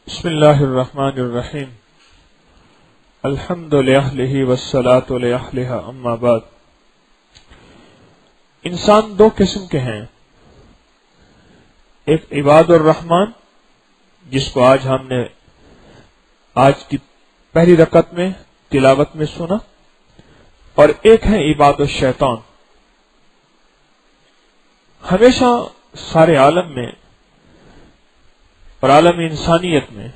بسم اللہ الرحمن الرحیم الحمد للہ والصلاة لأہلہا اما بعد۔ انسان دو قسم کے ہیں، ایک عباد الرحمن جس کو ہم نے آج کی پہلی رکعت میں تلاوت میں سنا، اور ایک ہے عباد الشیطان۔ ہمیشہ سارے عالم میں اور عالم انسانیت میں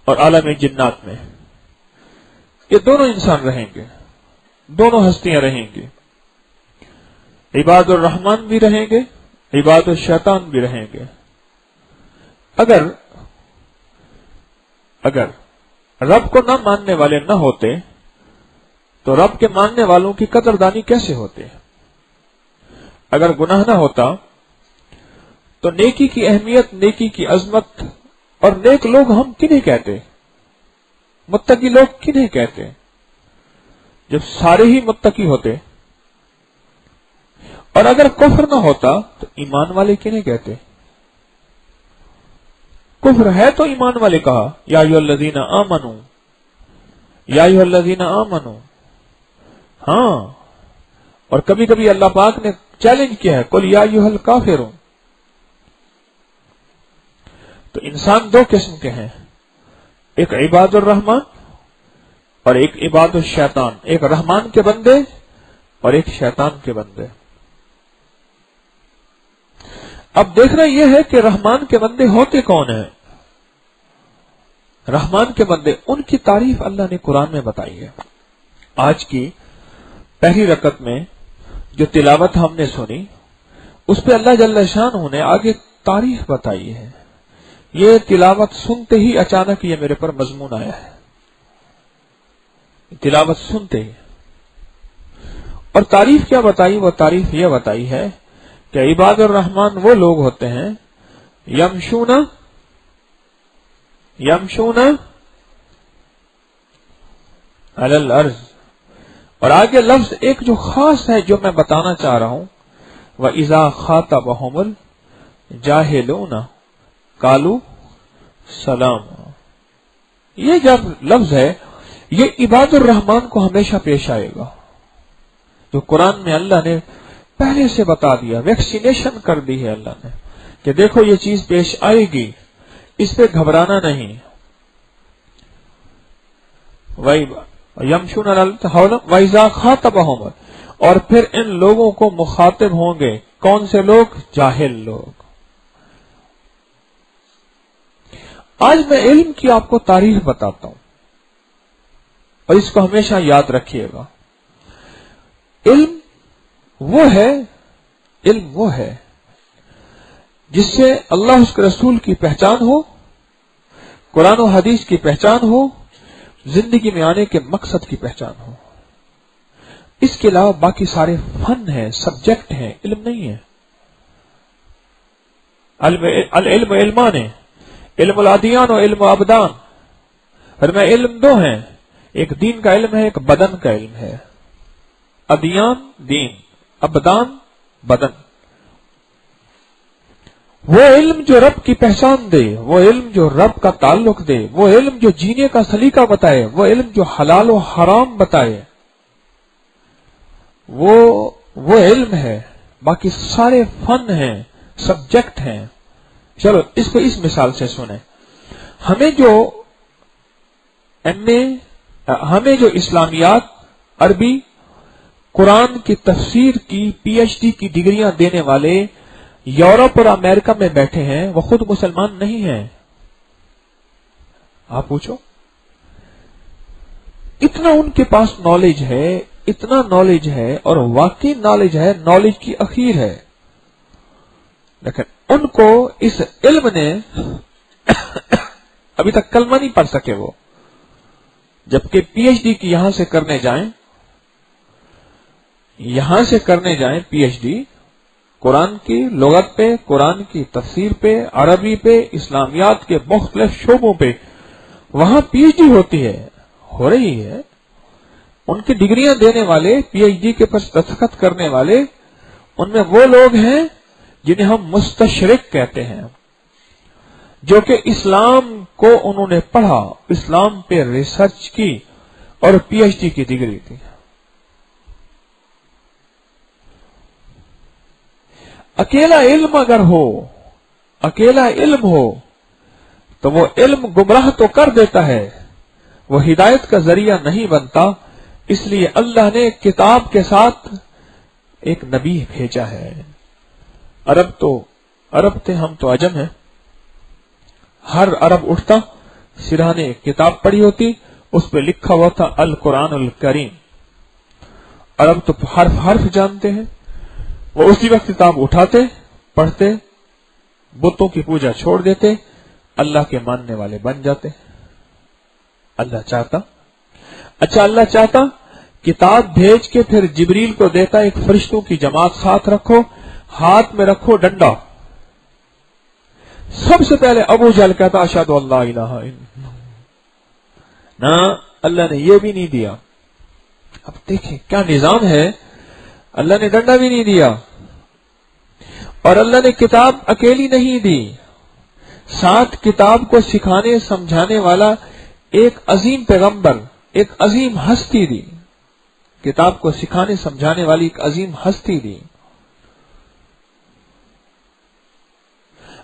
اور عالم جنات میں یہ دونوں انسان رہیں گے، دونوں ہستیاں رہیں گی۔ عباد الرحمن بھی رہیں گے، عباد الشیطان بھی رہیں گے۔ اگر رب کو نہ ماننے والے نہ ہوتے تو رب کے ماننے والوں کی قدردانی کیسے ہوتے؟ اگر گناہ نہ ہوتا تو نیکی کی اہمیت، نیکی کی عظمت اور نیک لوگ ہم کنہیں کہتے؟ متقی لوگ کنہیں کہتے؟ جب سارے ہی متقی ہوتے۔ اور اگر کفر نہ ہوتا تو ایمان والے کنہیں کہتے؟ کفر ہے تو ایمان والے کہا، یا ایھا الذین آمنوا، یا ایھا الذین آمنوا۔ ہاں، اور کبھی کبھی اللہ پاک نے چیلنج کیا ہے، قل یا ایھا الکافرون۔ تو انسان دو قسم کے ہیں، ایک عباد الرحمن اور ایک عباد الشیطان، ایک رحمان کے بندے اور ایک شیطان کے بندے۔ اب دیکھنا یہ ہے کہ رحمان کے بندے ہوتے کون ہیں؟ رحمان کے بندے، ان کی تعریف اللہ نے قرآن میں بتائی ہے۔ آج کی پہلی رکعت میں جو تلاوت ہم نے سنی، اس پہ اللہ جل شانہ نے آگے تعریف بتائی ہے۔ یہ تلاوت سنتے ہی اچانک یہ میرے پر مضمون آیا ہے، تلاوت سنتے ہی۔ اور تعریف کیا بتائی؟ وہ تعریف یہ بتائی ہے کہ عباد الرحمن وہ لوگ ہوتے ہیں یمشون علی الارض۔ اور آگے لفظ ایک جو خاص ہے جو میں بتانا چاہ رہا ہوں، وَإِذَا خَاطَبَهُمُ الْجَاهِلُونَ قَالُوا سَلَامًا۔ یہ جب لفظ ہے یہ عباد الرحمن کو ہمیشہ پیش آئے گا، جو قرآن میں اللہ نے پہلے سے بتا دیا، ویکسینیشن کر دی ہے اللہ نے کہ دیکھو یہ چیز پیش آئے گی، اس پہ گھبرانا نہیں۔ یمشون علی الارض وَإِذَا خَاطَبَهُمْ، اور پھر ان لوگوں کو مخاطب ہوں گے کون سے لوگ؟ جاہل لوگ۔ آج میں علم کی آپ کو تاریخ بتاتا ہوں، اور اس کو ہمیشہ یاد رکھیے گا۔ علم وہ ہے جس سے اللہ اس کے رسول کی پہچان ہو، قرآن و حدیث کی پہچان ہو، زندگی میں آنے کے مقصد کی پہچان ہو۔ اس کے علاوہ باقی سارے فن ہیں، سبجیکٹ ہیں، علم نہیں ہے۔ العلم علمان ہے، علم الادیان و علم ابدان۔ اور میں علم دو ہیں، ایک دین کا علم ہے، ایک بدن کا علم ہے۔ ادیان دین، ابدان بدن۔ وہ علم جو رب کی پہچان دے، وہ علم جو رب کا تعلق دے، وہ علم جو جینے کا سلیقہ بتائے، وہ علم جو حلال و حرام بتائے، وہ علم ہے۔ باقی سارے فن ہیں، سبجیکٹ ہیں۔ چلو اس کو اس مثال سے سنیں۔ ہمیں جو اسلامیات، عربی، قرآن کی تفسیر کی پی ایچ ڈی کی ڈگریاں دینے والے یورپ اور امریکہ میں بیٹھے ہیں، وہ خود مسلمان نہیں ہیں۔ آپ پوچھو، اتنا ان کے پاس نالج ہے، اتنا نالج ہے، اور واقعی نالج ہے، نالج کی اخیر ہے، لیکن ان کو اس علم نے ابھی تک کلمہ نہیں پڑھ سکے وہ، جبکہ پی ایچ ڈی کی یہاں سے کرنے جائیں پی ایچ ڈی، قرآن کی لغت پہ، قرآن کی تفسیر پہ، عربی پہ، اسلامیات کے مختلف شعبوں پہ، وہاں پی ایچ ڈی ہو رہی ہے۔ ان کی ڈگریاں دینے والے، پی ایچ ڈی کے پر دستخط کرنے والے، ان میں وہ لوگ ہیں جنہیں ہم مستشرق کہتے ہیں۔ جو کہ اسلام کو انہوں نے پڑھا، اسلام پہ ریسرچ کی اور پی ایچ ڈی کی ڈگری تھی. اکیلا علم اگر ہو، اکیلا علم ہو تو وہ علم گمراہ تو کر دیتا ہے، وہ ہدایت کا ذریعہ نہیں بنتا. اس لیے اللہ نے کتاب کے ساتھ ایک نبی بھیجا ہے. عرب تھے، ہم تو عجم ہیں. ہر عرب اٹھتا سرہ نے ایک کتاب پڑھی ہوتی، اس پہ لکھا ہوا تھا القرآن الکریم. عرب تو حرف حرف جانتے ہیں. وہ اسی وقت کتاب اٹھاتے، پڑھتے، بتوں کی پوجا چھوڑ دیتے، اللہ کے ماننے والے بن جاتے. اللہ چاہتا، اللہ چاہتا کتاب بھیج کے پھر جبریل کو دیتا، ایک فرشتوں کی جماعت ساتھ رکھو، ہاتھ میں رکھو ڈنڈا. سب سے پہلے ابو جہل کہتا اشہد ان لا الہ الا اللہ. نہ، اللہ نے یہ بھی نہیں دیا. اب دیکھیں کیا نظام ہے. اللہ نے ڈنڈا بھی نہیں دیا، اور اللہ نے کتاب اکیلی نہیں دی، ساتھ کتاب کو سکھانے سمجھانے والا ایک عظیم پیغمبر، ایک عظیم ہستی دی. کتاب کو سکھانے سمجھانے والی ایک عظیم ہستی دی.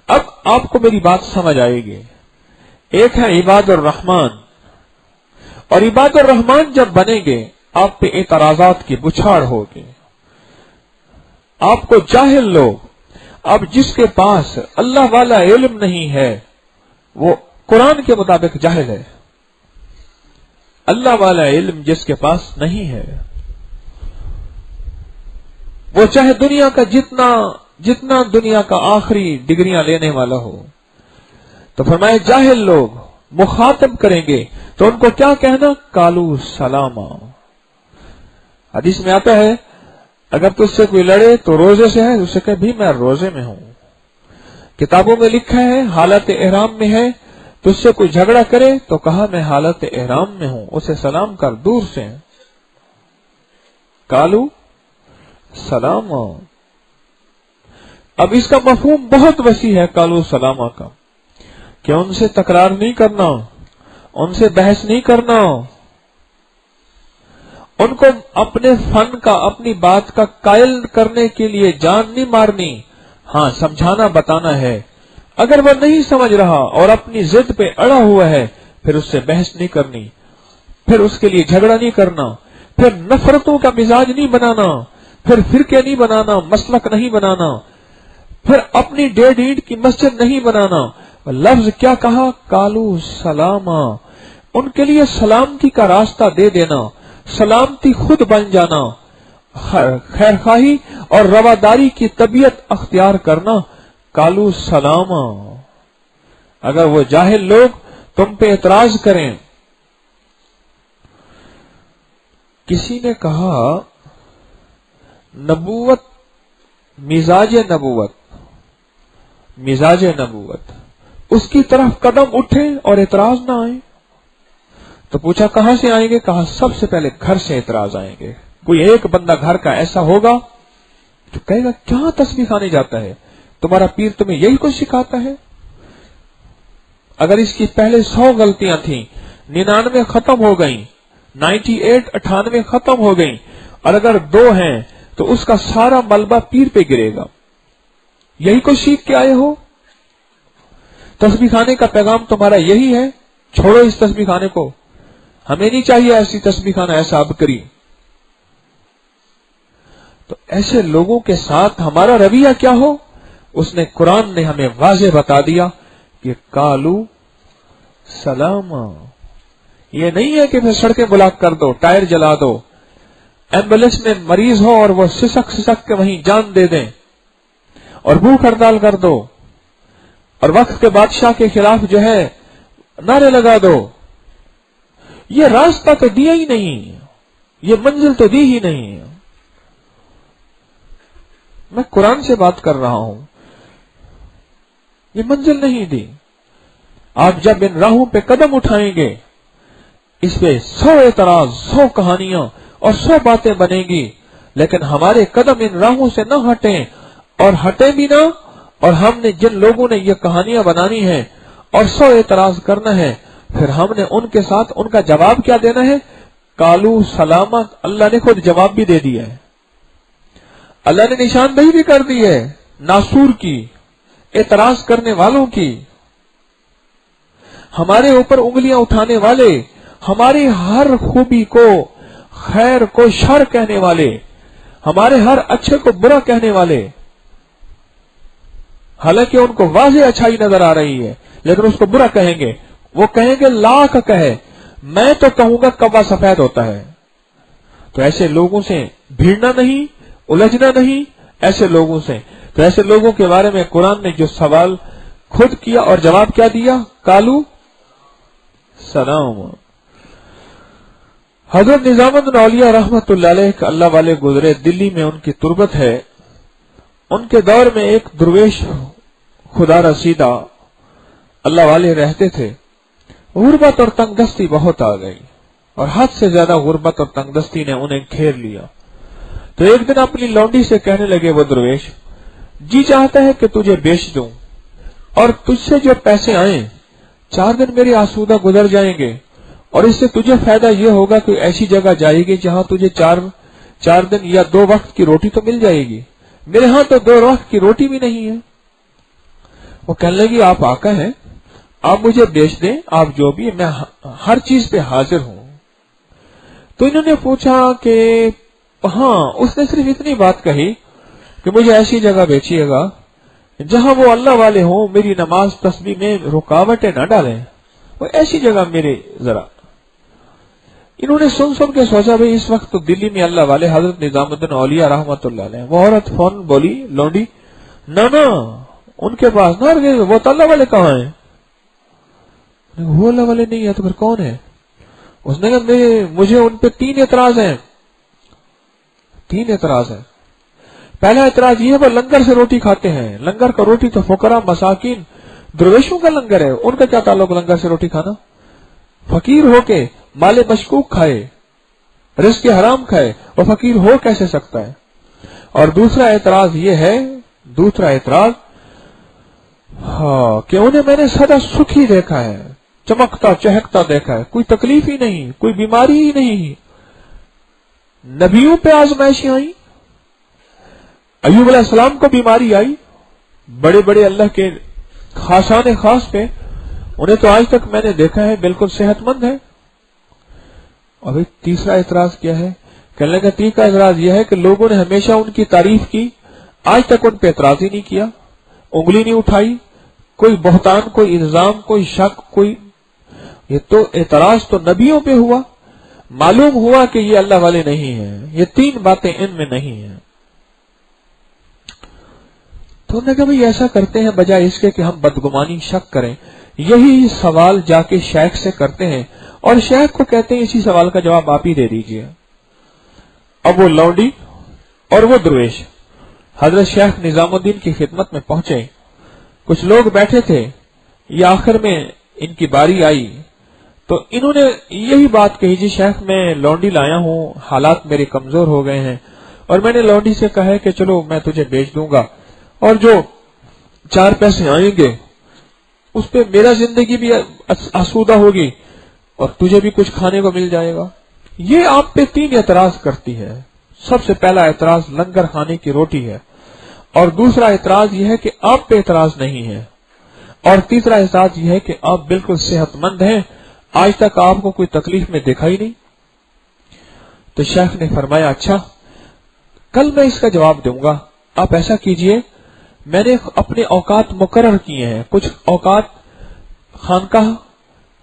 اب آپ کو میری بات سمجھ آئے گی. ایک ہے عباد الرحمان، اور عباد الرحمان جب بنیں گے آپ پہ اعتراضات کی بچھاڑ ہوگی. آپ کو جاہل لوگ، اب جس کے پاس اللہ والا علم نہیں ہے وہ قرآن کے مطابق جاہل ہے. اللہ والا علم جس کے پاس نہیں ہے وہ چاہے دنیا کا جتنا دنیا کا آخری ڈگریاں لینے والا ہو. تو فرمائے جاہل لوگ مخاطب کریں گے تو ان کو کیا کہنا؟ کالو سلاما. حدیث میں آتا ہے اگر تجھ سے کوئی لڑے تو روزے سے ہے، اس سے کہ بھی میں روزے میں ہوں. کتابوں میں لکھا ہے حالت احرام میں ہے. تجھ سے کوئی جھگڑا کرے تو کہا میں حالت احرام میں ہوں، اسے سلام کر دور سے. کالو سلام. اب اس کا مفہوم بہت وسیع ہے کالو سلامہ کا، کہ ان سے تکرار نہیں کرنا، ان سے بحث نہیں کرنا، ان کو اپنے فن کا، اپنی بات کا قائل کرنے کے لیے جان نہیں مارنی. ہاں سمجھانا بتانا ہے. اگر وہ نہیں سمجھ رہا اور اپنی ضد پہ اڑا ہوا ہے پھر اس سے بحث نہیں کرنی، پھر اس کے لیے جھگڑا نہیں کرنا، پھر نفرتوں کا مزاج نہیں بنانا، پھر فرقے نہیں بنانا، مسلک نہیں بنانا، پھر اپنی 1.5 اینٹ کی مسجد نہیں بنانا. لفظ کیا کہا؟ کالو سلاما. ان کے لیے سلامتی کا راستہ دے دینا، سلامتی خود بن جانا، خیر خواہی اور رواداری کی طبیعت اختیار کرنا. کالو سلاما. اگر وہ جاہل لوگ تم پہ اعتراض کریں. کسی نے کہا نبوت، مزاج نبوت اس کی طرف قدم اٹھے اور اعتراض نہ آئے. تو پوچھا کہاں سے آئیں گے؟ کہا سب سے پہلے گھر سے اعتراض آئیں گے. کوئی ایک بندہ گھر کا ایسا ہوگا جو کہے گا کیا تسبیح کھانے جاتا ہے، تمہارا پیر تمہیں یہی کچھ سکھاتا ہے. اگر اس کی پہلے 100 غلطیاں تھیں، 99 ختم ہو گئیں، 98 ختم ہو گئیں، اور اگر 2 ہیں تو اس کا سارا ملبہ پیر پہ گرے گا. یہی کچھ سیکھ کے آئے ہو؟ تسبیح کھانے کا پیغام تمہارا یہی ہے؟ چھوڑو اس تسبیح کھانے کو، ہمیں نہیں چاہیے ایسی تسبیح کھانا، ایسا اب کری. تو ایسے لوگوں کے ساتھ ہمارا رویہ کیا ہو؟ اس نے قرآن نے ہمیں واضح بتا دیا کہ کالو سلام. یہ نہیں ہے کہ پھر سڑکیں بلاک کر دو، ٹائر جلا دو، ایمبولینس میں مریض ہو اور وہ سسک کے وہیں جان دے دیں، اور بھوک ہڑتال کر دو، اور وقت کے بادشاہ کے خلاف جو ہے نعرے لگا دو. یہ راستہ تو دیا ہی نہیں، یہ منزل تو دی ہی نہیں. میں قرآن سے بات کر رہا ہوں، یہ منزل نہیں دی. آپ جب ان راہوں پہ قدم اٹھائیں گے اس پہ 100 اعتراض، 100 کہانیاں اور 100 باتیں بنیں گی، لیکن ہمارے قدم ان راہوں سے نہ ہٹیں، اور ہٹیں بھی نہ. اور ہم نے جن لوگوں نے یہ کہانیاں بنانی ہیں اور 100 एतराज करना है, फिर हमने उनके साथ उनका जवाब क्या देना है? कालू सलामा। अल्लाह ने खुद जवाब भी दे दिया है, अल्लाह ने निशानदेही भी कर दी है नासूर की, एतराज करने वालों की, हमारे ऊपर उंगलियां उठाने वाले, हमारी हर खूबी को, खैर को शर कहने वाले, हमारे हर अच्छे को बुरा कहने वाले। हालांकि उनको वाज़ेह अच्छाई नजर आ रही है, लेकिन उसको बुरा कहेंगे। वो कहेंगे लाख कहे, मैं तो कहूंगा कौवा सफेद होता है। तो ऐसे लोगों से भिड़ना नहीं, उलझना नहीं, ऐसे लोगों से। तो ऐसे लोगों के बारे में कुरान ने जो सवाल खुद किया और जवाब क्या दिया? कालू सलाम। हजरत निजामुद्दीन औलिया रहमतुल्लाह अलैह एक अल्लाह वाले गुजरे, दिल्ली में उनकी तुरबत है। उनके दौर में एक दुर्वेश खुदा रसीदा अल्लाह वाले रहते थे। गुर्बत और तंगदस्ती बहुत आ गई और हद से ज्यादा गुर्बत और तंगदस्ती ने उन्हें घेर लिया। तो एक दिन अपनी लौंडी से कहने लगे वो दुर्वेश, जी चाहता है कि तुझे बेच दूं और तुझसे जो पैसे आए 4 दिन मेरे आसूदा गुजर जाएंगे और इससे तुझे फायदा ये होगा कि ऐसी जगह जाएगी जहां तुझे 4 दिन या 2 वक्त की रोटी तो मिल जाएगी। मेरे यहां तो 2 वक्त की रोटी भी नहीं है। वो कहने लगी आप आका हैं, आप मुझे बेच दें, आप जो भी, मैं हर चीज पे हाजिर हूं। तो इन्होंने पूछा कि हाँ, उसने सिर्फ इतनी बात कही कि मुझे ऐसी जगह बेचिएगा जहां वो अल्लाह वाले हों, मेरी नमाज तस्बीह में रुकावटें न डालें, वो ऐसी जगह मेरे जरा। इन्होंने सुन सुन के सोचा भाई इस वक्त तो दिल्ली में अल्लाह वाले हजरत निजामुद्दीन औलिया रहमतुल्लाह अलैह। वो औरत फौरन बोली, लौंडी, ना उनके पास ना, वो तो अल्लाह वाले कहाँ हैं? वो अल्लाह वाले नहीं है तो फिर कौन है? उसने कहा मुझे उन पे 3 एतराज हैं। 3 एतराज है। पहला एतराज ये है वो लंगर से रोटी खाते हैं। लंगर का रोटी तो फुकरा मसाकिन दुर्वेशों का लंगर है, उनका क्या ताल्लुक लंगर से रोटी खाना? फकीर होके माले मशकूक खाए, रिज़्क़ हराम खाए, वो फकीर हो कैसे सकता है? और दूसरा एतराज ये है, दूसरा एतराज हाँ, कि उन्हें मैंने सदा सुखी देखा है, चमकता चहकता देखा है, कोई तकलीफ ही नहीं, कोई बीमारी ही नहीं। नबियों पे आजमाइशें आई, अय्यूब अलैहिस्सलाम को बीमारी आई, बड़े बड़े अल्लाह के खासाने खास पे, उन्हें तो आज तक मैंने देखा है बिल्कुल सेहतमंद है। और भाई तीसरा एतराज क्या है? कहने लगा तीसरा एतराज यह है कि लोगों ने हमेशा उनकी तारीफ की, आज तक उन पे एतराज ही नहीं किया, उंगली नहीं उठाई, कोई बहतान, कोई इल्जाम, कोई शक, कोई, ये तो एतराज तो नबियों पे हुआ, मालूम हुआ कि ये अल्लाह वाले नहीं है, ये 3 बातें इनमें नहीं है। तो उन्होंने कहा भाई ऐसा करते हैं, बजाय इसके कि हम बदगुमानी शक करें, यही सवाल जाके शेख से करते हैं और शेख को कहते हैं इसी सवाल का जवाब आप ही दे दीजिए। अब वो लौंडी और वो दुर्वेश हजरत शेख निजामुद्दीन की खिदमत में पहुंचे। कुछ लोग बैठे थे, ये आखिर में इनकी बारी आई तो इन्होंने यही बात कही, जी शेख मैं लौंडी लाया हूं, हालात मेरे कमजोर हो गए हैं और मैंने लौंडी से कहा है कि चलो मैं तुझे बेच दूंगा और जो 4 पैसे आएंगे उस पे मेरा जिंदगी भी आसूदा होगी और तुझे भी कुछ खाने को मिल जाएगा। ये आप पे 3 एतराज करती है। सबसे पहला एतराज लंगर खाने की रोटी है, और दूसरा एतराज यह है कि आप पे एतराज नहीं है, और तीसरा एतराज यह है कि आप बिल्कुल सेहतमंद हैं, आज तक आपको कोई तकलीफ में देखा ही नहीं। तो शेख ने फरमाया अच्छा कल मैं इसका जवाब दूंगा, आप ऐसा कीजिए, मैंने अपने औकात मुकर्रर किए हैं, कुछ औकात खानकाह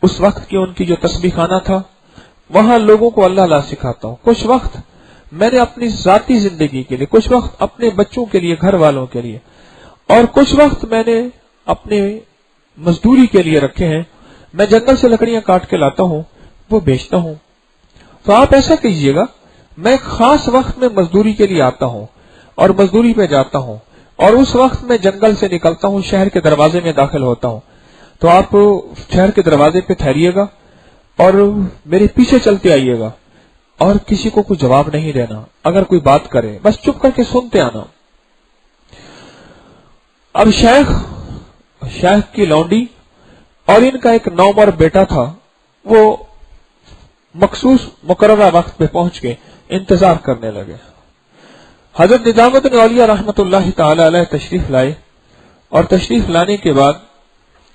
उस वक्त की उनकी जो तस्बीह खाना था वहां लोगों को अल्लाह अल्लाह सिखाता हूं, कुछ वक्त मैंने अपनी जाती जिंदगी के लिए, कुछ वक्त अपने बच्चों के लिए, घर वालों के लिए, और कुछ वक्त मैंने अपने मजदूरी के लिए रखे हैं। मैं जंगल से लकड़ियां काट के लाता हूं, वो बेचता हूं। तो आप ऐसा कीजिएगा, मैं खास वक्त में मजदूरी के लिए आता हूं और मजदूरी पे जाता हूं, और उस वक्त मैं जंगल से निकलता हूं, शहर के दरवाजे में दाखिल होता हूं। तो आप शहर के दरवाजे पे ठहरिएगा और मेरे पीछे चलते आइएगा और किसी को कोई जवाब नहीं देना, अगर कोई बात करे बस चुप करके सुनते आना। अब शेख की लौंडी اور इनका एक नौमर बेटा था, वो मखसूस मुकर्ररा वक्त पे पहुंच के इंतजार करने लगे। हजरत निजामुद्दीन औलिया रहमतुल्लाह ताला अलैह तशरीफ लाए और तशरीफ लाने के बाद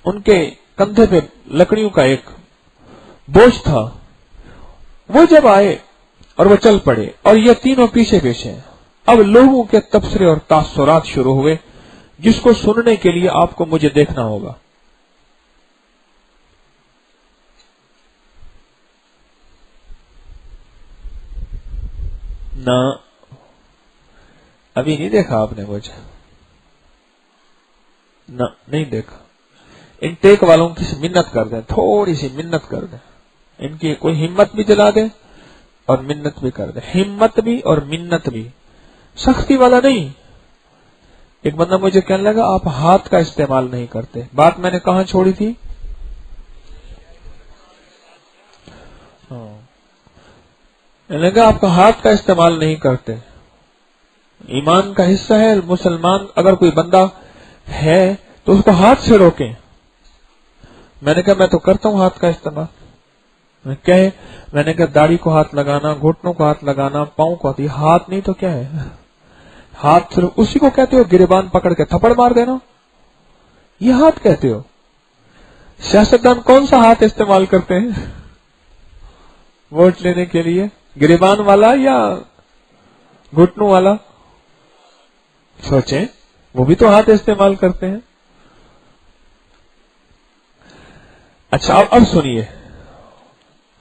उनके कंधे पे लकड़ियों का एक बोझ था। वो जब आए और वो चल पड़े और ये तीनों पीछे पीछे। अब लोगों के तबसरे और तासुरात शुरू हुए, जिसको सुनने के लिए आपको मुझे देखना होगा। ना अभी नहीं देखा आपने मुझे? ना नहीं देखा। इन टेक वालों की मिन्नत कर दें, थोड़ी सी मिन्नत कर दें, इनकी कोई हिम्मत भी दिला दे और मिन्नत भी कर दे। हिम्मत भी और मिन्नत भी, सख्ती वाला नहीं। एक बंदा मुझे कहने लगा आप हाथ का इस्तेमाल नहीं करते। बात मैंने कहां छोड़ी थी? लगा आपका हाथ का इस्तेमाल नहीं करते। ईमान का हिस्सा है। मुसलमान अगर कोई बंदा है तो उसको हाथ से रोकें। मैंने कहा मैं तो करता हूं हाथ का इस्तेमाल। मैंने कहा दाढ़ी को हाथ लगाना, घुटनों को हाथ लगाना, पांव को हाथ नहीं तो क्या है? हाथ सिर्फ उसी को कहते हो गिरबान पकड़ के थप्पड़ मार देना, ये हाथ कहते हो? सियासतदान कौन सा हाथ इस्तेमाल करते हैं वोट लेने के लिए? गिरबान वाला या घुटनों वाला? सोचें, वो भी तो हाथ इस्तेमाल करते हैं। अच्छा अब सुनिए,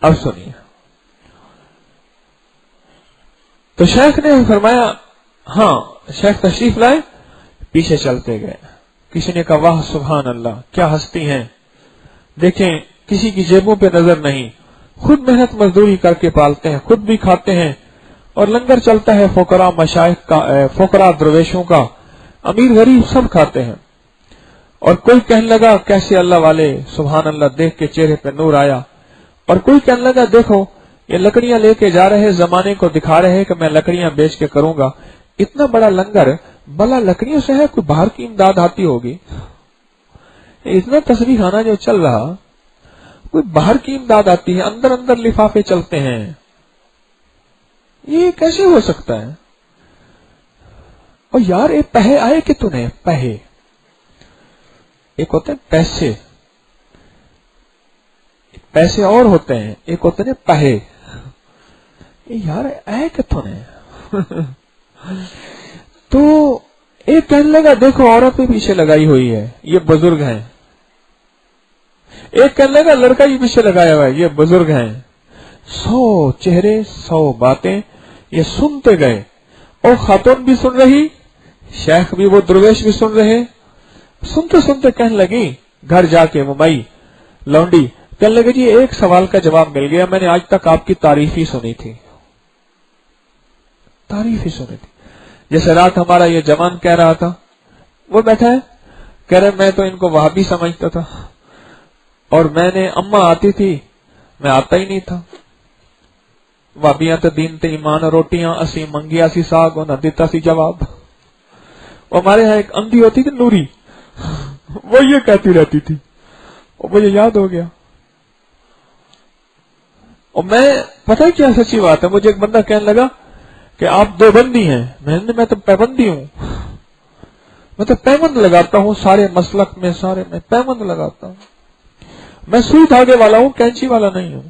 अब सुनिए। तो शेख ने फरमाया, हाँ, शेख तशरीफ लाए, पीछे चलते गए। किसी ने कहा वाह सुभान अल्लाह, क्या हस्ती हैं। देखें, किसी की जेबों पे नजर नहीं, खुद मेहनत मजदूरी करके पालते हैं, खुद भी खाते हैं और लंगर चलता है फोकरा मशाइख का, फोकरा दरवेशों का, अमीर गरीब सब खाते हैं। और कोई कहने लगा कैसे अल्लाह वाले, सुभान अल्लाह, देख के चेहरे पे नूर आया। और कोई कहने लगा देखो ये लकड़ियां लेके जा रहे, जमाने को दिखा रहे हैं कि मैं लकड़ियां बेच के करूंगा। इतना बड़ा लंगर भला लकड़ियों से है? कोई बाहर की इमदाद आती होगी? इतना तस्वीर खाना जो चल रहा, कोई बाहर की इमदाद आती है, अंदर अंदर लिफाफे चलते हैं, ये कैसे हो सकता है? और यार ये पैसे आए कि तूने? पैसे एक होते हैं पैसे, पैसे और होते हैं, एक होते हैं पैसे। यार आए कितों ने? तो एक कहने लगा देखो औरत भी पीछे लगाई हुई है, ये बुजुर्ग हैं। एक कहने लगा लड़का भी पीछे लगाया हुआ है, ये बुजुर्ग हैं। 100 चेहरे 100 बातें ये सुनते गए। और खातून भी सुन रही, शेख भी, वो दरवेश भी सुन रहे। सुनते सुनते कहने लगी घर जाके वो माई लौंडी कहने लगे जी एक सवाल का जवाब मिल गया, मैंने आज तक आपकी तारीफ ही सुनी थी, तारीफ ही सुनी थी। जैसे रात हमारा ये जवान कह रहा था, वो बैठा है कह रहे मैं तो इनको वहाबी समझता था और मैंने अम्मा आती थी, मैं आता ही नहीं था। वाबियां तो दीन ते ईमान रोटियां असी मंगिया सी साग उन्हें दिता सी जवाब। हमारे यहाँ एक अंधी होती थी नूरी, वो ये कहती रहती थी, और मुझे याद हो गया। और मैं पता है क्या सच्ची बात है, मुझे एक बंदा कहने लगा कि आप दो बंदी हैं। मैं तो पैबंदी हूं, मैं तो पैबंद लगाता हूं सारे मसलक में, सारे में पैबंद लगाता हूं। मैं सुई धागे वाला हूं, कैंची वाला नहीं हूं।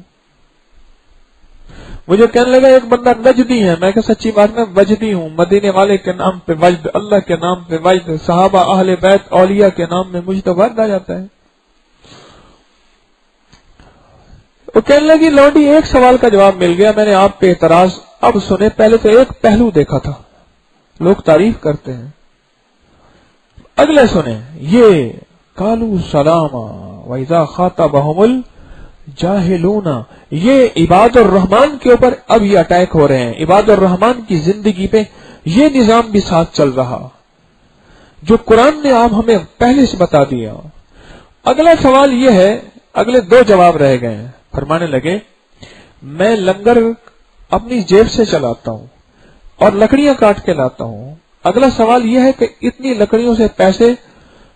मुझे कहने लगा एक बंदा वजदी है, मैं क्या सच्ची बात में वजदी हूं, मदीने वाले के नाम पे वजद, अल्लाह के नाम पे वजद, सहाबा अहले बैत औलिया के नाम में मुझे तो वजद आ जाता है। वो कहने लगी लौंडी एक सवाल का जवाब मिल गया, मैंने आप पे एतराज अब सुने, पहले तो एक पहलू देखा था, लोग तारीफ करते हैं, अगले सुने ये कालू सलामा वैजा खाताबहुमुल जाहिलूना, ये इबादुर रहमान के ऊपर अब ये अटैक हो रहे हैं। इबादुर रहमान की जिंदगी पे ये निजाम भी साथ चल रहा जो कुरान ने आप हमें पहले से बता दिया। अगला सवाल ये है, अगले दो जवाब रह गए हैं। फरमाने लगे मैं लंगर अपनी जेब से चलाता हूं और लकड़ियां काट के लाता हूं। अगला सवाल यह है कि इतनी लकड़ियों से पैसे,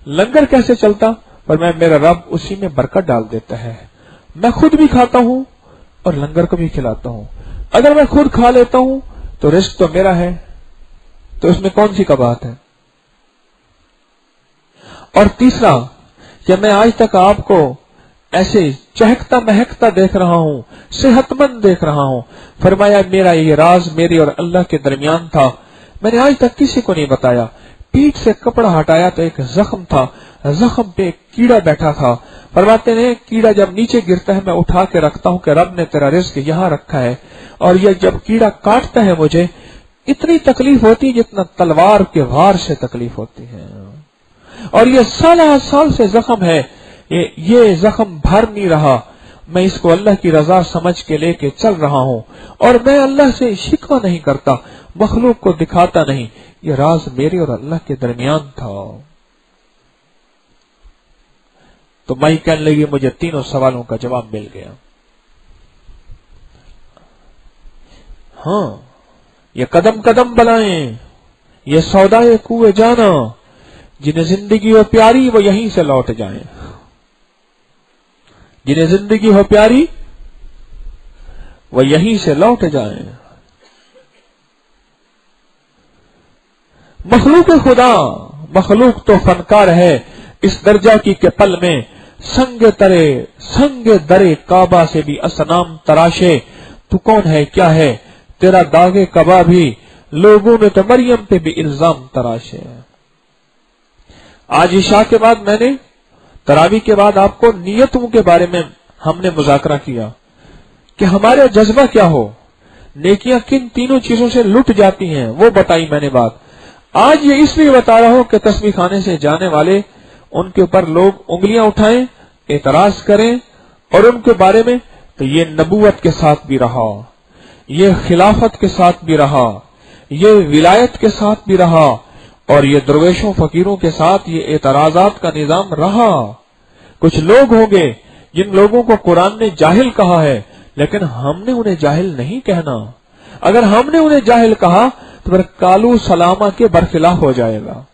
लंगर कैसे चलता? पर मेरा रब उसी में बरकत डाल देता है। मैं खुद भी खाता हूं और लंगर को भी खिलाता हूं। अगर मैं खुद खा लेता हूं तो रिस्क तो मेरा है, तो इसमें कौन सी कबात है। और तीसरा कि मैं आज तक आपको ऐसे चहकता महकता देख रहा हूं, सेहतमंद देख रहा हूं। फरमाया मेरा ये राज मेरे और अल्लाह के दरमियान था, मैंने आज तक किसी को नहीं बताया। पीठ से कपड़ा हटाया तो एक जख्म था, जख्म पे एक कीड़ा बैठा था। फरमाते हैं कीड़ा जब नीचे गिरता है मैं उठा के रखता हूं कि रब ने तेरा रिस्क यहां रखा है। और ये जब कीड़ा काटता है मुझे इतनी तकलीफ होती है जितना तलवार के वार से तकलीफ होती है। और ये साल से जख्म है, ये जख्म भर नहीं रहा, मैं इसको अल्लाह की रजा समझ के लेके चल रहा हूं। और मैं अल्लाह से शिकवा नहीं करता, मखलूक को दिखाता नहीं। ये राज मेरे और अल्लाह के दरमियान था। तो माई कहने लगी मुझे तीनों सवालों का जवाब मिल गया। हाँ, ये कदम कदम बनाएं, ये सौदाए कुएं जाना, जिन्हें जिंदगी हो प्यारी वो यहीं से लौट जाएं। जिन्हें जिंदगी हो प्यारी वो यहीं से लौट जाएं। मखलूक खुदा, मखलूक तो फनकार है इस दर्जा की के पल में संग दरे काबा से भी असनाम तराशे। तू कौन है क्या है तेरा दागे कबा भी, लोगों ने तो मरियम पे भी इल्जाम तराशे। आज इशा के बाद मैंने तरावी के बाद आपको नियतों के बारे में हमने मुज़ाकरा किया कि हमारे जज्बा क्या हो, नेकियां किन तीनों चीजों से लुट जाती हैं वो बताई मैंने बात। आज ये इसलिए बता रहा हूं कि तस्बीह खाने से जाने वाले उनके ऊपर लोग उंगलियां उठाएं, एतराज करें और उनके बारे में, तो ये नबूवत के साथ भी रहा, ये खिलाफत के साथ भी रहा, ये विलायत के साथ भी रहा और ये दरवेशों फकीरों के साथ ये एतराजात का निजाम रहा। कुछ लोग होंगे जिन लोगों को कुरान ने जाहिल कहा है, लेकिन हमने उन्हें जाहिल नहीं कहना। अगर हमने उन्हें जाहिल कहा तो फिर कालू सलामा के बरखिलाफ हो जाएगा।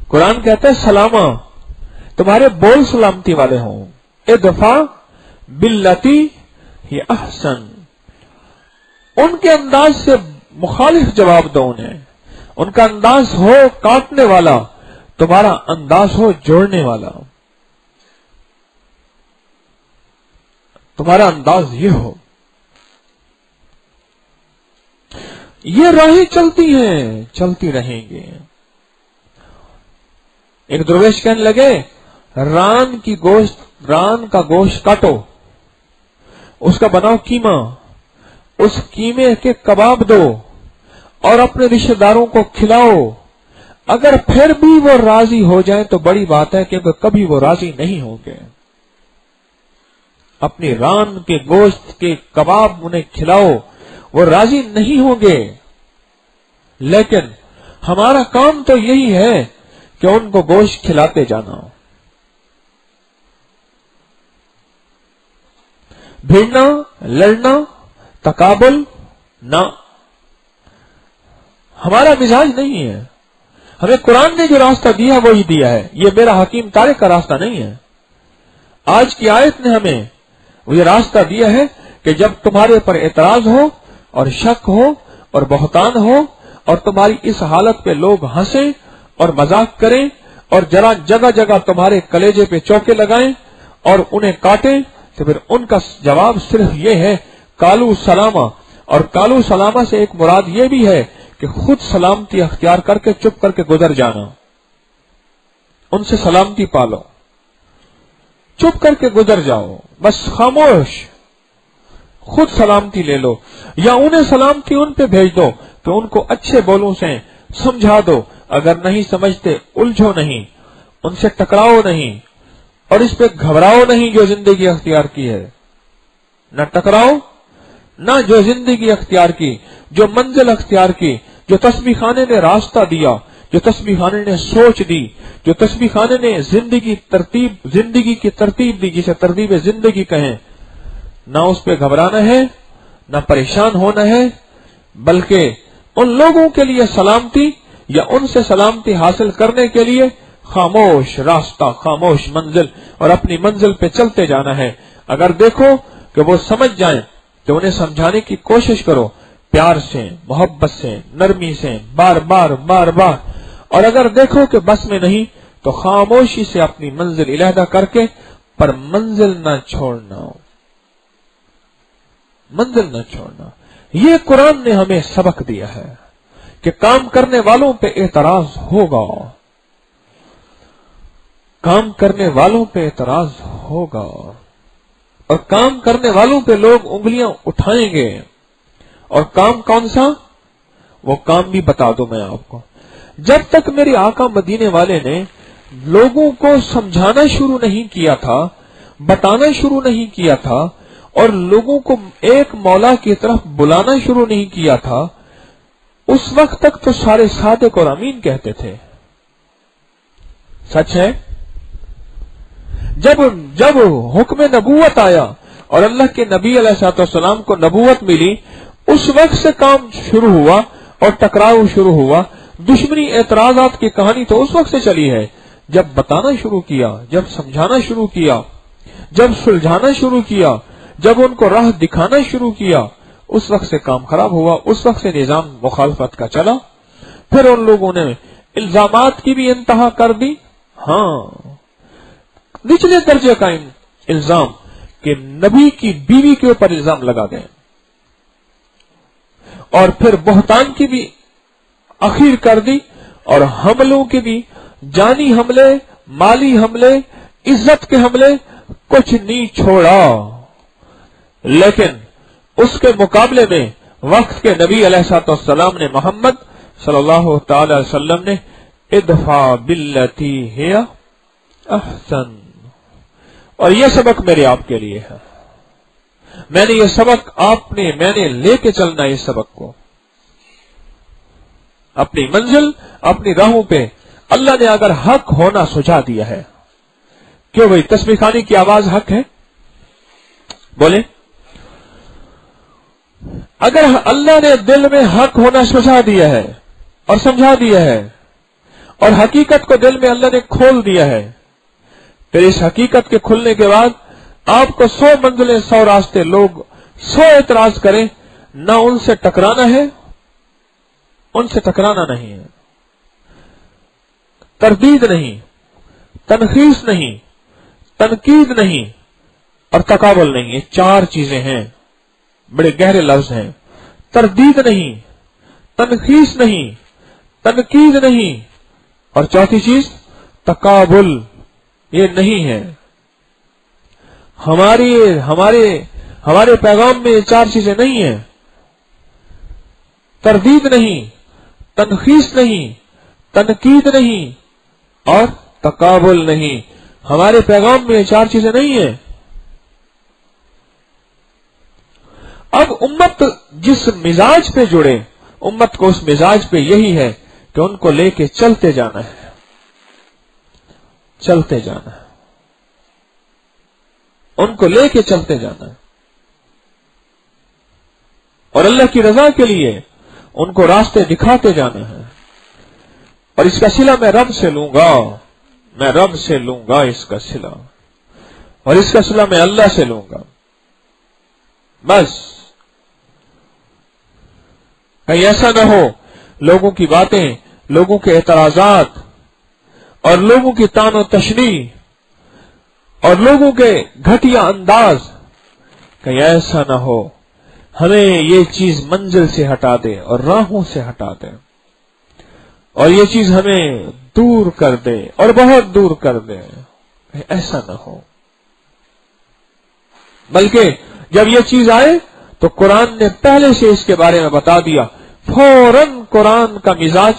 कुरान कहता है सलामा, तुम्हारे बोल सलामती वाले हों। इदफा बिल्लती ही अहसन, उनके अंदाज से मुखालिफ जवाब दो उन्हें। उनका अंदाज हो काटने वाला, तुम्हारा अंदाज हो जोड़ने वाला। तुम्हारा अंदाज ये हो। ये राहें चलती हैं, चलती रहेंगे। एक दरवेश कहने लगे रान का गोश्त काटो, उसका बनाओ कीमा, उस कीमे के कबाब दो और अपने रिश्तेदारों को खिलाओ। अगर फिर भी वो राजी हो जाए तो बड़ी बात है, क्योंकि कभी वो राजी नहीं होंगे। अपनी रान के गोश्त के कबाब उन्हें खिलाओ, वो राजी नहीं होंगे। लेकिन हमारा काम तो यही है कि उनको गोश्त खिलाते जाना। भिड़ना, लड़ना, तकाबुल ना, हमारा मिजाज नहीं है। हमें कुरान ने जो रास्ता दिया वही दिया है, ये मेरा हकीम तारिक का रास्ता नहीं है। आज की आयत ने हमें ये रास्ता दिया है कि जब तुम्हारे पर एतराज हो और शक हो और बहतान हो और तुम्हारी इस हालत पे लोग हंसें और मजाक करें और जरा जगह जगह तुम्हारे कलेजे पे चौके लगाएं और उन्हें काटें, तो फिर उनका जवाब सिर्फ ये है कालू सलामा। और कालू सलामा से एक मुराद ये भी है कि खुद सलामती अख्तियार करके चुप करके गुजर जाना। उनसे सलामती पालो, चुप करके गुजर जाओ, बस खामोश, खुद सलामती ले लो या उन्हें सलामती उन पे भेज दो कि उनको अच्छे बोलों से समझा दो। अगर नहीं समझते उलझो नहीं, उनसे टकराओ नहीं और इस पे घबराओ नहीं जो जिंदगी अख्तियार की है। न टकराओ, न जो जिंदगी अख्तियार की, जो मंजिल अख्तियार की, जो तस्बीह खाने ने रास्ता दिया, जो तस्बीह खाने ने सोच दी, जो तस्बीह खाने ने जिंदगी की तरतीब दी, जिसे तरतीब जिंदगी कहें, ना उस पे घबराना है, ना परेशान होना है, बल्कि उन लोगों के लिए सलामती या उनसे सलामती हासिल करने के लिए खामोश रास्ता, खामोश मंजिल, और अपनी मंजिल पे चलते जाना है। अगर देखो कि वो समझ जाएं तो उन्हें समझाने की कोशिश करो, प्यार से, मोहब्बत से, नरमी से, बार बार बार बार। और अगर देखो कि बस में नहीं तो खामोशी से अपनी मंजिल इलादा करके, पर मंजिल न छोड़ना, मंजिल न छोड़ना। ये कुरान ने हमें सबक दिया है कि काम करने वालों पे एतराज होगा, काम करने वालों पे एतराज होगा, और काम करने वालों पे लोग उंगलियां उठाएंगे। और काम कौन सा? वो काम भी बता दो मैं आपको। जब तक मेरे आका मदीने वाले ने लोगों को समझाना शुरू नहीं किया था, बताना शुरू नहीं किया था, और लोगों को एक मौला की तरफ बुलाना शुरू नहीं किया था, उस वक्त तक तो सारे सादिक और अमीन कहते थे। सच है। जब हुक्म नबूवत आया और अल्लाह के नबी अलैहिस्सलाम को नबूवत मिली, उस वक्त से काम शुरू हुआ और टकराव शुरू हुआ। दुश्मनी एतराजात की कहानी तो उस वक्त से चली है, जब बताना शुरू किया, जब समझाना शुरू किया, जब सुलझाना शुरू किया, जब उनको राह दिखाना शुरू किया, उस वक्त से काम खराब हुआ, उस वक्त से निजाम मुखालफत का चला। फिर उन लोगों ने इल्जामात की भी इंतहा कर दी। हाँ, निचले दर्जे का इल्जाम कि नबी की बीवी के ऊपर इल्जाम लगा दें, और फिर बोहतान की भी अखीर कर दी, और हमलों के भी, जानी हमले, माली हमले, इज्जत के हमले, कुछ नहीं छोड़ा। लेकिन उसके मुकाबले में वक्त के नबी अलैहिस्सलाम ने, मोहम्मद सल्लल्लाहु तआला अलैहि वसल्लम ने, इदफा बिल्लती हिया अहसन। और यह सबक मेरे आपके लिए है। मैंने ये सबक मैंने लेके चलना, इस सबक को अपनी मंजिल, अपनी राहों पे। अल्लाह ने अगर हक होना सुझा दिया है, क्यों भाई तस्बीह खाने की आवाज हक है? बोले। अगर अल्लाह ने दिल में हक होना सुझा दिया है और समझा दिया है, और हकीकत को दिल में अल्लाह ने खोल दिया है, फिर इस हकीकत के खुलने के बाद आपको 100 मंजिलें, 100 रास्ते, लोग 100 एतराज करें, ना उनसे टकराना है, उनसे टकराना नहीं है, तरदीद नहीं, तनखीस नहीं, तनकीद नहीं, और तकाबुल नहीं। ये 4 चीजें हैं, बड़े गहरे लफ्ज हैं। तरदीद नहीं, तनखीस नहीं, तनकीद नहीं, और चौथी चीज तकाबुल, ये नहीं है। हमारे पैगाम में ये 4 चीजें नहीं है। तरदीद नहीं, तनखीस नहीं, तनकीद नहीं, और तकाबुल नहीं। हमारे पैगाम में ये 4 चीजें नहीं है। अब उम्मत जिस मिजाज पे जुड़े, उम्मत को उस मिजाज पे यही है कि उनको लेके चलते जाना है, चलते जाना है, उनको लेके चलते जाना है, और अल्लाह की रजा के लिए उनको रास्ते दिखाते जाना है। और इसका सिला मैं रब से लूंगा, मैं रब से लूंगा इसका सिला, और इसका सिला मैं अल्लाह से लूंगा। बस कहीं ऐसा ना हो लोगों की बातें, लोगों के एतराजात, और लोगों की तानो तशनी, और लोगों के घटिया अंदाज, कहीं ऐसा ना हो हमें ये चीज मंजिल से हटा दे और राहों से हटा दे, और ये चीज हमें दूर कर दे, और बहुत दूर कर दे। कहीं ऐसा ना हो। बल्कि जब ये चीज आए तो कुरान ने पहले से इसके बारे में बता दिया। फौरन कुरान का मिजाज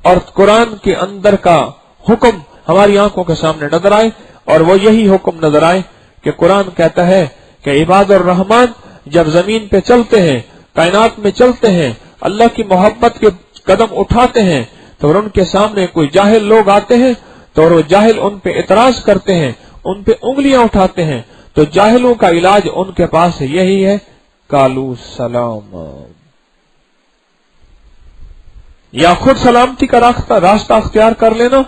और कुरान के अंदर का हुक्म हमारी आंखों के सामने नजर आए, और वो यही हुक्म नजर आए कि कुरान कहता है कि इबादुर रहमान जब जमीन पे चलते हैं, कायनात में चलते हैं, अल्लाह की मोहब्बत के कदम उठाते हैं, तो उनके सामने कोई जाहिल लोग आते हैं तो वो जाहिल उन पे इतराज करते हैं, उन पे उंगलियां उठाते हैं, तो जाहिलों का इलाज उनके पास यही है, कालू सलाम, या खुद सलामती का रास्ता अख्तियार कर लेना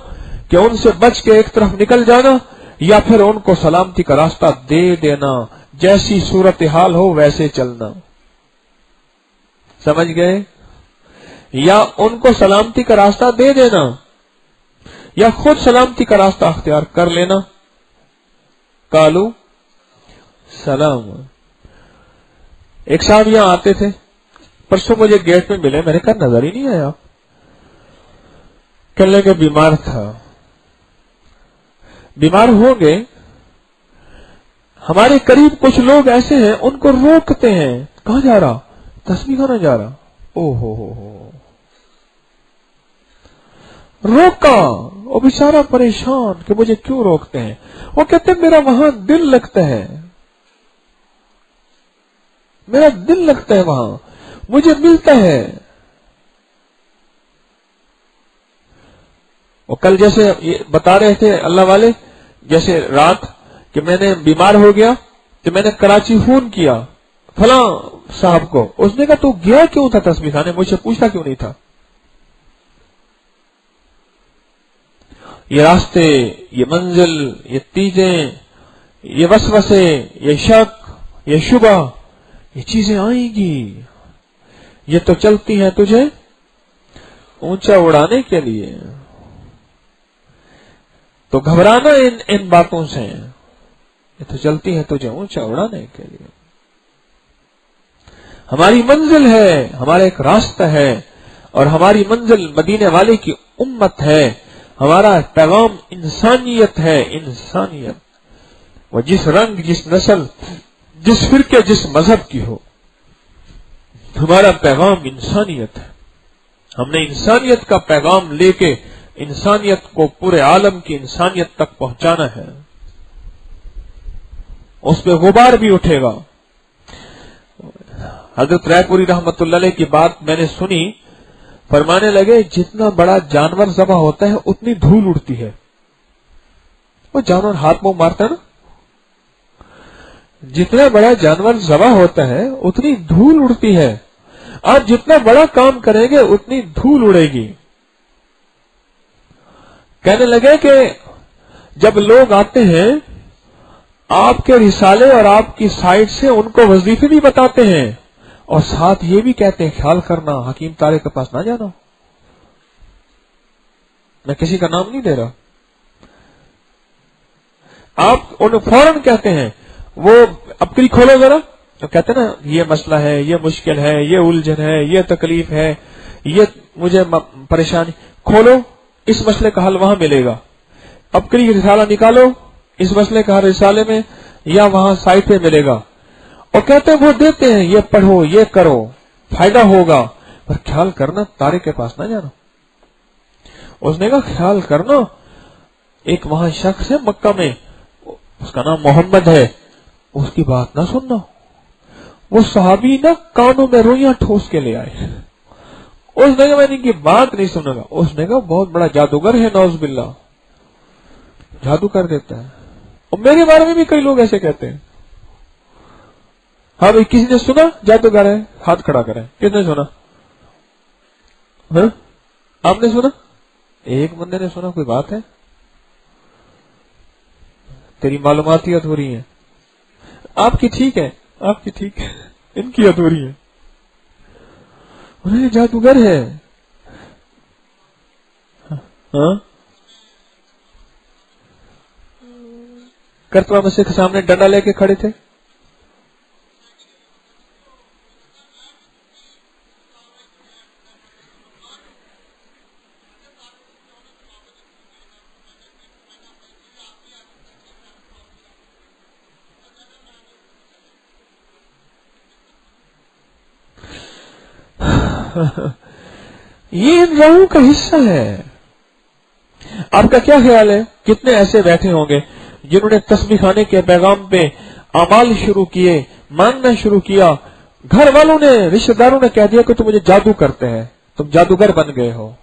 کہ उनसे बच के एक तरफ निकल जाना या फिर उनको सलामती का रास्ता दे देना, जैसी सूरत हाल हो वैसे चलना। समझ गए? या उनको सलामती का रास्ता दे देना या खुद सलामती का रास्ता अख्तियार कर लेना। कालू सलाम। एक साहब यहां आते थे, परसों मुझे गेट में मिले, मैंने कहा नजर ही नहीं आया। कहने लगे बीमार था। बीमार हो गए। हमारे करीब कुछ लोग ऐसे हैं, उनको रोकते हैं, कहां जा रहा? तस्बीह खाना जा रहा। ओहो हो, रोका। वो बेचारा परेशान कि मुझे क्यों रोकते हैं। वो कहते मेरा वहां दिल लगता है, मेरा दिल लगता है वहां, मुझे मिलता है। वो कल जैसे ये बता रहे थे अल्लाह वाले, जैसे रात कि मैंने बीमार हो गया तो मैंने कराची फोन किया फलां साहब को। उसने कहा तू गया क्यों था तस्बीह खाने, मुझसे पूछा क्यों नहीं था? ये रास्ते, ये मंजिल, ये तीजें, ये वसवसे, ये शक, ये शुबा, ये चीजें आएंगी। ये तो चलती हैं तुझे ऊंचा उड़ाने के लिए। तो घबराना इन बातों से, ये तो चलती है तुझे ऊंचा उड़ाने के लिए। हमारी मंजिल है, हमारा एक रास्ता है, और हमारी मंजिल मदीने वाले की उम्मत है। हमारा पैगाम इंसानियत है, इंसानियत। वो जिस रंग, जिस नस्ल, जिस फिरके, जिस मजहब की हो, हमारा पैगाम इंसानियत है। हमने इंसानियत का पैगाम लेके इंसानियत को, पूरे आलम की इंसानियत तक पहुंचाना है। उस पे गुबार भी उठेगा। हजरत रायपुरी रहमतुल्लाह अलैह की बात मैंने सुनी, फरमाने लगे जितना बड़ा जानवर ज़बह होता है उतनी धूल उड़ती है। वो जानवर हाथ मुंह मारता है ना, जितना बड़ा जानवर ज़बह होता है उतनी धूल उड़ती है। आप जितना बड़ा काम करेंगे उतनी धूल उड़ेगी। कहने लगे कि जब लोग आते हैं आपके रिसाले और आपकी साइड से, उनको वजीफे भी बताते हैं और साथ ये भी कहते हैं ख्याल करना हकीम तारे के पास ना जाना। मैं किसी का नाम नहीं दे रहा। आप उन फौरन कहते हैं वो अपकरी खोलो जरा, तो कहते ना ये मसला है, ये मुश्किल है, ये उलझन है, ये तकलीफ है, ये मुझे परेशानी, खोलो, इस मसले का हल वहां मिलेगा। अपकरी रिसाला निकालो, इस मसले का हल रिसाले में या वहां साइट पे मिलेगा। और कहते हैं वो देते हैं, ये पढ़ो, ये करो, फायदा होगा, पर ख्याल करना तारे के पास ना जाना। उसने कहा ख्याल करना, एक वहां शख्स है मक्का में, उसका नाम मोहम्मद है, उसकी बात ना सुनना। वो सहाबी ना कानों में रोइयां ठोस के ले आए। उसने कहा मैंने इनकी बात नहीं सुनूंगा। उसने कहा बहुत बड़ा जादूगर है, नौज बिल्ला, जादू कर देता है। और मेरे बारे में भी कई लोग ऐसे कहते हैं। हाँ भाई, किसी ने सुना जादूगर है? हाथ खड़ा करें। किसने सुना? हाँ? आपने सुना? एक बंदे ने सुना। कोई बात है? तेरी मालूमाती अधूरी है। आपकी ठीक है, आपकी ठीक है, इनकी अधूरी है। उन्हें जादूगर है। हाँ? करतवा मसीह के सामने डंडा लेके खड़े थे। ये इन राहों का हिस्सा है। आपका क्या ख्याल है कितने ऐसे बैठे होंगे जिन्होंने तस्बीह खाने के पैगाम पे अमाल शुरू किए, मांगना शुरू किया, घर वालों ने, रिश्तेदारों ने कह दिया कि तुम मुझे जादू करते हैं, तुम जादूगर बन गए हो।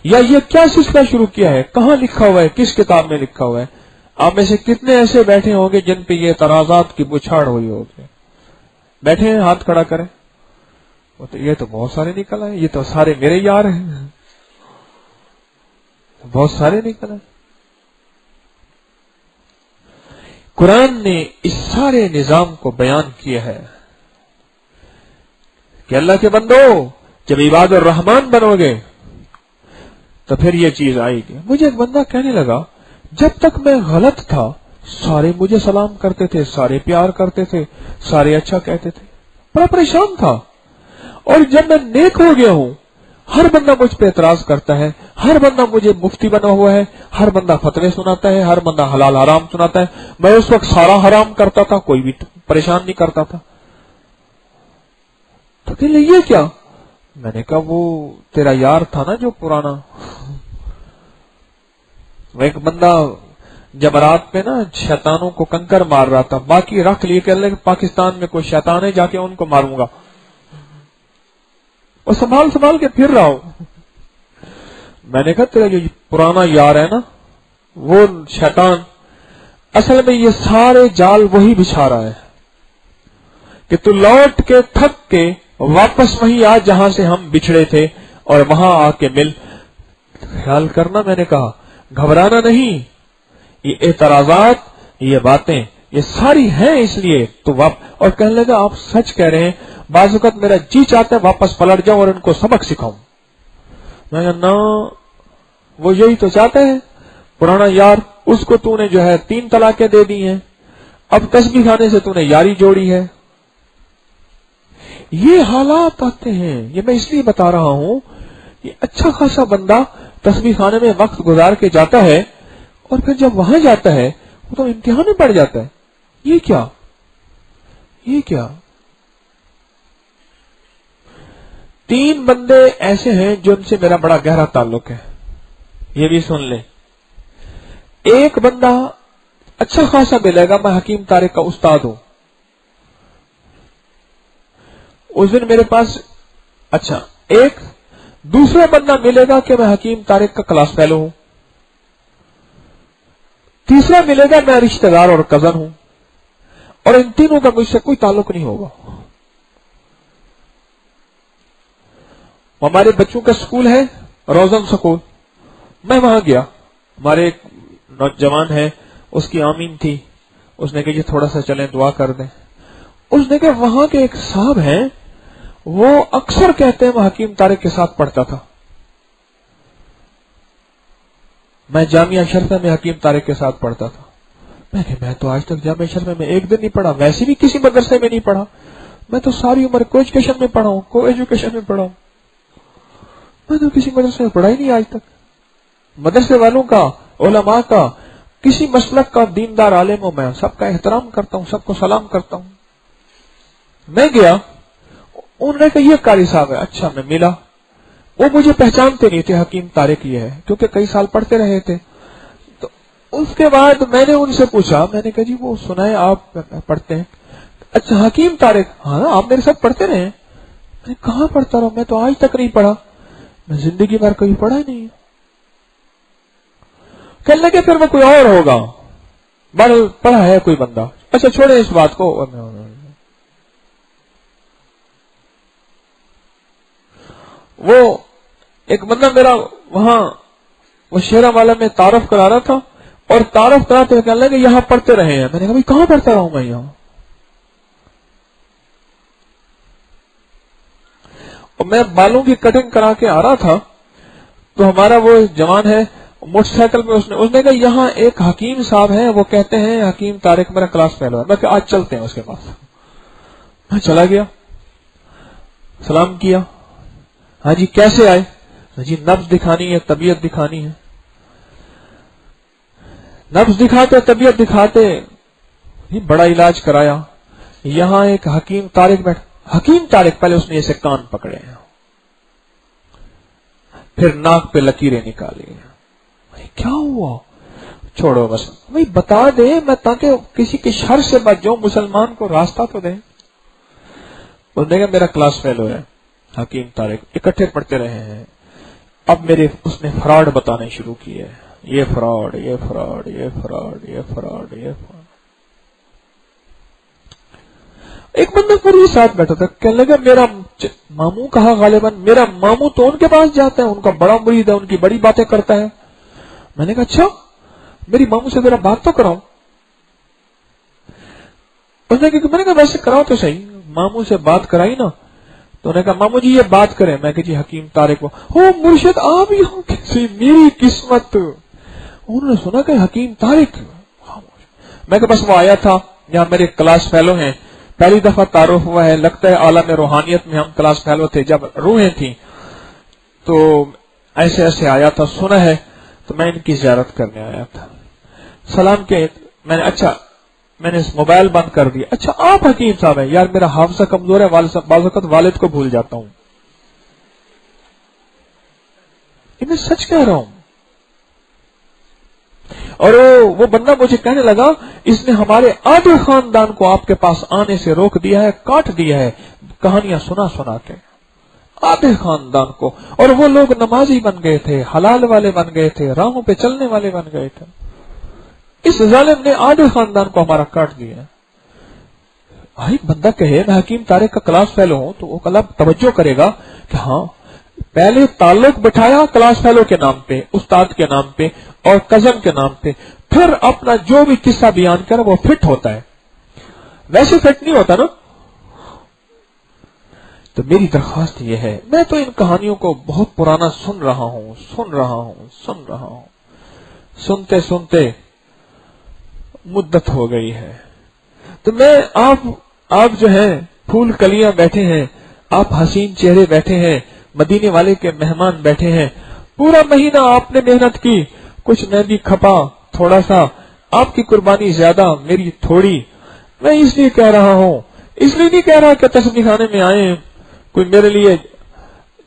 या ये क्या सिलसिला शुरू किया है, कहां लिखा हुआ है, किस किताब में लिखा हुआ है? आप में से कितने ऐसे बैठे होंगे जिन पे ये तराजात की बुछाड़ हुई होगी? बैठे हैं, हाथ खड़ा करें। तो ये तो बहुत सारे निकल आए, ये तो सारे मेरे यार हैं, बहुत सारे निकल आए। قرآن نے اس سارے نظام کو بیان کیا ہے کہ اللہ کے بندو جب عباد الرحمان بنو گے تو پھر یہ چیز آئے گی. مجھے ایک بندہ کہنے لگا جب تک میں غلط تھا سارے مجھے سلام کرتے تھے, سارے پیار کرتے تھے, سارے اچھا کہتے تھے, بڑا پریشان تھا, اور جب میں نیک ہو گیا ہوں ہر بندہ مجھ پہ اعتراض کرتا ہے, ہر بندہ مجھے مفتی بنا ہوا ہے, ہر بندہ فتوے سناتا ہے, ہر بندہ حلال حرام سناتا ہے. میں اس وقت سارا حرام کرتا تھا, کوئی بھی پریشان نہیں کرتا تھا. تو کہ یہ کیا؟ میں نے کہا وہ تیرا یار تھا نا جو پرانا, وہ ایک بندہ جمعرات پہ نا شیطانوں کو کنکر مار رہا تھا, باقی رکھ لیے کہ پاکستان میں کوئی شیطان ہے جا کے ان کو ماروں گا, اور سنبھال کے پھر رہا ہوں. میں نے کہا تیرا جو پرانا یار ہے نا وہ شیطان اصل میں یہ سارے جال وہی بچھا رہا ہے کہ تو لوٹ کے تھک کے واپس وہی آ جہاں سے ہم بچھڑے تھے اور وہاں آ کے مل. خیال کرنا, میں نے کہا گھبرانا نہیں, یہ اعتراضات یہ باتیں یہ ساری ہیں اس لیے تو اور کہنے لگا آپ سچ کہہ رہے ہیں, بعض اوقات میرا جی چاہتا ہے واپس پلٹ جاؤں اور ان کو سبق سکھاؤں. میں کہا نا وہ یہی تو چاہتا ہے پرانا یار, اس کو تو نے جو ہے 3 طلاقیں دے دی ہیں, اب تسبیح خانے سے تو نے یاری جوڑی ہے. یہ حالات آتے ہیں, یہ میں اس لیے بتا رہا ہوں کہ اچھا خاصا بندہ تسبیح خانے میں وقت گزار کے جاتا ہے اور پھر جب وہاں جاتا ہے وہ تو امتحان میں پڑ جاتا ہے. یہ کیا 3 بندے ایسے ہیں جن سے میرا بڑا گہرا تعلق ہے, یہ بھی سن لیں. ایک بندہ اچھا خاصا ملے گا, میں حکیم طارق کا استاد ہوں. اس دن میرے پاس اچھا ایک دوسرا بندہ ملے گا کہ میں حکیم طارق کا کلاس فیلو ہوں. تیسرا ملے گا میں رشتہ دار اور کزن ہوں, اور ان تینوں کا مجھ سے کوئی تعلق نہیں ہوگا. ہمارے بچوں کا سکول ہے روزن سکول, میں وہاں گیا, ہمارے ایک نوجوان ہے اس کی آمین تھی, اس نے کہا یہ تھوڑا سا چلیں دعا کر دیں. اس نے کہا وہاں کے ایک صاحب ہیں وہ اکثر کہتے ہیں میں حکیم طارق کے ساتھ پڑھتا تھا. میں جامعہ شرفہ میں حکیم طارق کے ساتھ پڑھتا تھا. میں تو آج تک جامعہ شرفہ میں ایک دن نہیں پڑھا, ویسے بھی کسی مدرسے میں نہیں پڑھا, میں تو ساری عمر کو ایجوکیشن میں پڑھا ہوں, میں تو کسی مدرسے میں پڑھا ہی نہیں آج تک. مدرسے والوں کا, علماء کا, کسی مسلک کا دیندار عالم ہوں, میں سب کا احترام کرتا ہوں, سب کو سلام کرتا ہوں. میں گیا, انہوں نے کہا یہ قاری صاحب ہے. اچھا, میں ملا, وہ مجھے پہچانتے نہیں تھے حکیم طارق یہ ہے کیونکہ کئی سال پڑھتے رہے تھے. تو اس کے بعد میں نے ان سے پوچھا, میں نے کہا جی وہ سنا ہے آپ پڑھتے ہیں. اچھا حکیم طارق, ہاں آپ میرے ساتھ پڑھتے رہے. میں کہاں پڑھتا رہا, میں تو آج تک نہیں پڑھا, میں زندگی بھر کبھی پڑھا ہی نہیں. کہنے لگے پھر وہ کوئی اور ہوگا, پڑھا ہے کوئی بندہ. اچھا چھوڑے اس بات کو. وہ ایک بندہ میرا وہاں وہ شیرا والا میں تعارف کرا رہا تھا, اور تعارف کراتے ہوئے کہنے لگے یہاں پڑھتے رہے ہیں. میں نے کہا بھائی کہاں پڑھتا رہا ہوں میں یہاں. اور میں بالوں کی کٹنگ کرا کے آ رہا تھا تو ہمارا وہ جوان ہے موٹر سائیکل میں, اس نے کہا یہاں ایک حکیم صاحب ہیں وہ کہتے ہیں حکیم طارق میرا کلاس فیلو ہے. میں کہ آج چلتے ہیں اس کے پاس. میں چلا گیا, سلام کیا. ہاں جی کیسے آئے؟ جی نبض دکھانی ہے, طبیعت دکھانی ہے. نبض دکھاتے طبیعت دکھاتے بڑا علاج کرایا. یہاں ایک حکیم طارق بیٹھا. حکیم طارق پہلے اس نے ایسے کان پکڑے ہیں, پھر ناک پہ لکیریں نکالی. کیا ہوا؟ چھوڑو بس, بھائی بتا دے میں تاکہ کسی کے شر سے بچ جاؤں, مسلمان کو راستہ تو دے. اس نے کہا میرا کلاس فیلو ہے حکیم طارق, اکٹھے پڑھتے رہے ہیں. اب میرے اس نے فراڈ بتانے شروع کیے, یہ فراڈ, یہ فراڈ, یہ فراڈ, یہ فراڈ, یہ فراڈ. ایک بندہ میرے ساتھ بیٹھا تھا, کہنے لگا میرا ماموں کہا, غالباً میرا ماموں تو ان کے پاس جاتا ہے, ان کا بڑا مرید ہے, ان کی بڑی باتیں کرتا ہے. میں نے کہا اچھا, میری ماموں سے ذرا بات تو کراؤں. उसने कहा मैंने कहा वैसे कराओ तो सही, मामू से बात कराई ना, तो उन्होंने कहा मामू जी ये बात करें। मैं कहा जी हकीम तारिक को। हो मुर्शिद आप यहाँ कैसे, मेरी किस्मत। उन्होंने सुना कि हकीम तारिक। मैं कहा बस वो आया था, यहाँ मेरे क्लास फेलो हैं, पहली दफा तारुफ हुआ है, लगता है आलम रूहानियत में हम क्लास फेलो थे जब रूहें थी, तो ऐसे ऐसे आया था, सुना है, तो मैं इनकी ज़ियारत करने आया था। सलाम के मैंने अच्छा मैंने मोबाइल बंद कर दिया। अच्छा आप हकीम साहब हैं? यार मेरा हाफजा कमजोर है, बाज़ वक़्त वालिद को भूल जाता हूं। ये मैं सच कह रहा हूं। और वो बंदा मुझे कहने लगा इसने हमारे आधे खानदान को आपके पास आने से रोक दिया है, काट दिया है, कहानियां सुना सुना के आधे खानदान को। और वो लोग नमाजी बन गए थे, हलाल वाले बन गए थे, राहों पे चलने वाले बन गए थे। इस जालिम ने आधे खानदान को हमारा काट दिया। एक बंदा कहे मैं हकीम तारिक का क्लास फेलो हूं, तो वो कल तवज्जो करेगा कि हाँ पहले ताल्लुक बिठाया क्लास फेलो के नाम पे, उस्ताद के नाम पे और कजन के नाम पे, फिर अपना जो भी किस्सा बयान करे वो फिट होता है, वैसे फिट नहीं होता ना। तो मेरी दरख्वास्त यह है, मैं तो इन कहानियों को बहुत पुराना सुन रहा हूं, सुनते सुनते मुद्दत हो गई है। तो मैं आप जो है फूल कलियां बैठे हैं, आप हसीन चेहरे बैठे हैं, मदीने वाले के मेहमान बैठे हैं, पूरा महीना आपने मेहनत की, कुछ मैं भी खपा थोड़ा सा, आपकी कुर्बानी ज्यादा मेरी थोड़ी। मैं इसलिए कह रहा हूं, इसलिए नहीं कह रहा कि तस्बीह खाने में आए कोई मेरे लिए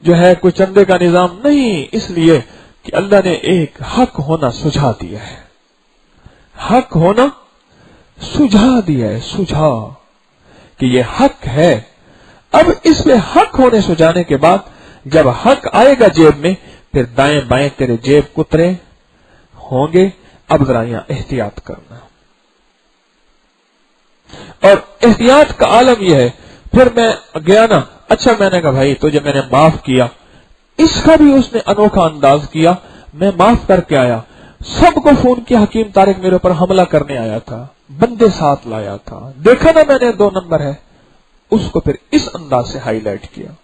जो है कोई चंदे का निजाम नहीं, इसलिए कि अल्लाह ने एक हक होना सुझा दिया है, हक होना सुझा दिया है, सुझा कि ये हक है। अब इसमें हक होने सुझाने के बाद जब हक आएगा जेब में, फिर दाएं बाएं तेरे जेब कुतरे होंगे। अब जरा यहां एहतियात करना, और एहतियात का आलम यह है। फिर मैं गया ना, अच्छा मैंने कहा भाई तुझे मैंने माफ किया, इसका भी उसने अनोखा अंदाज किया, मैं माफ करके आया। सबको फोन किया हकीम तारिक मेरे ऊपर हमला करने आया था, बंदे साथ लाया था, देखा ना मैंने 2 नंबर है, उसको फिर इस अंदाज से हाईलाइट किया।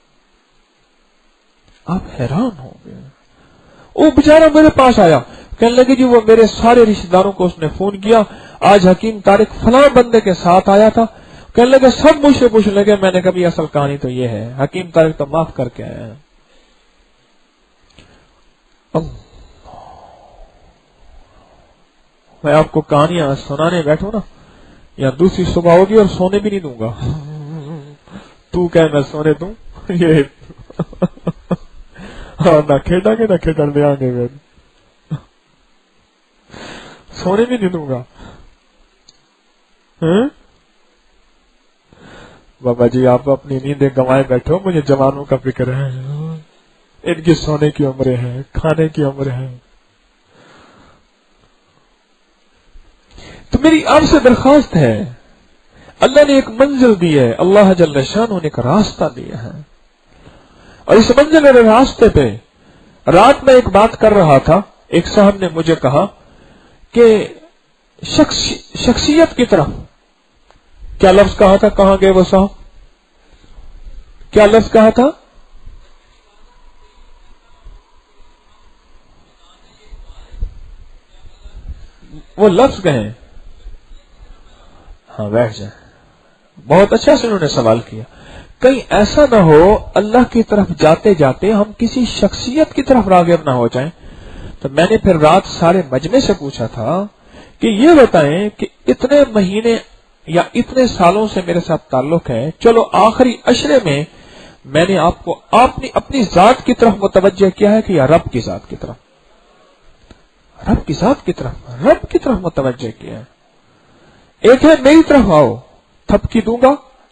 आप हैरान हो गए। वो बेचारा मेरे पास आया, कहने लगे जी वो मेरे सारे रिश्तेदारों को उसने फोन किया, आज हकीम तारिक फलां बंदे के साथ आया था। कहने लगे सब मुझसे पूछने लगे। मैंने कहा असल कहानी तो ये है, हकीम तारिक तो माफ करके आया है। मैं आपको कहानियां सुनाने बैठू ना, या दूसरी सुबह होगी और सोने भी नहीं दूंगा। तू कह मैं सोने दूं ये ना खेड़ा के ना खेडन देंगे, मैं सोने भी नहीं दूंगा। बाबा जी आप अपनी नींदें गंवाए बैठो, मुझे जवानों का फिक्र है, इनकी सोने की उम्र है, खाने की उम्र है। तो मेरी आपसे दरख्वास्त है, अल्लाह ने एक मंजिल दी है, अल्लाह जल्ल शान ने एक रास्ता दिया है, और इस मंजिल और रास्ते पे रात में एक बात कर रहा था, एक साहब ने मुझे कहा कि शख्सियत की तरफ, क्या लफ्ज कहा था, कहां गए वो साहब, क्या लफ्ज कहा था? वो लफ्ज गए। हाँ बैठ जाए। बहुत अच्छा से उन्होंने सवाल किया, कहीं ऐसा ना हो अल्लाह की तरफ जाते जाते हम किसी शख्सियत की तरफ राग़िब ना हो जाएं। तो मैंने फिर रात सारे मजमे से पूछा था कि ये बताएं कि इतने महीने या इतने सालों से मेरे साथ ताल्लुक है, चलो आखिरी अशरे में मैंने आपको आपने अपनी जात की तरफ मुतवज्जह किया है कि या रब की जात की तरफ, रब की जात की तरफ, रब की तरफ मुतवज्जह किया है। एक है मेरी तरफ आओ, थपकी दूंगा,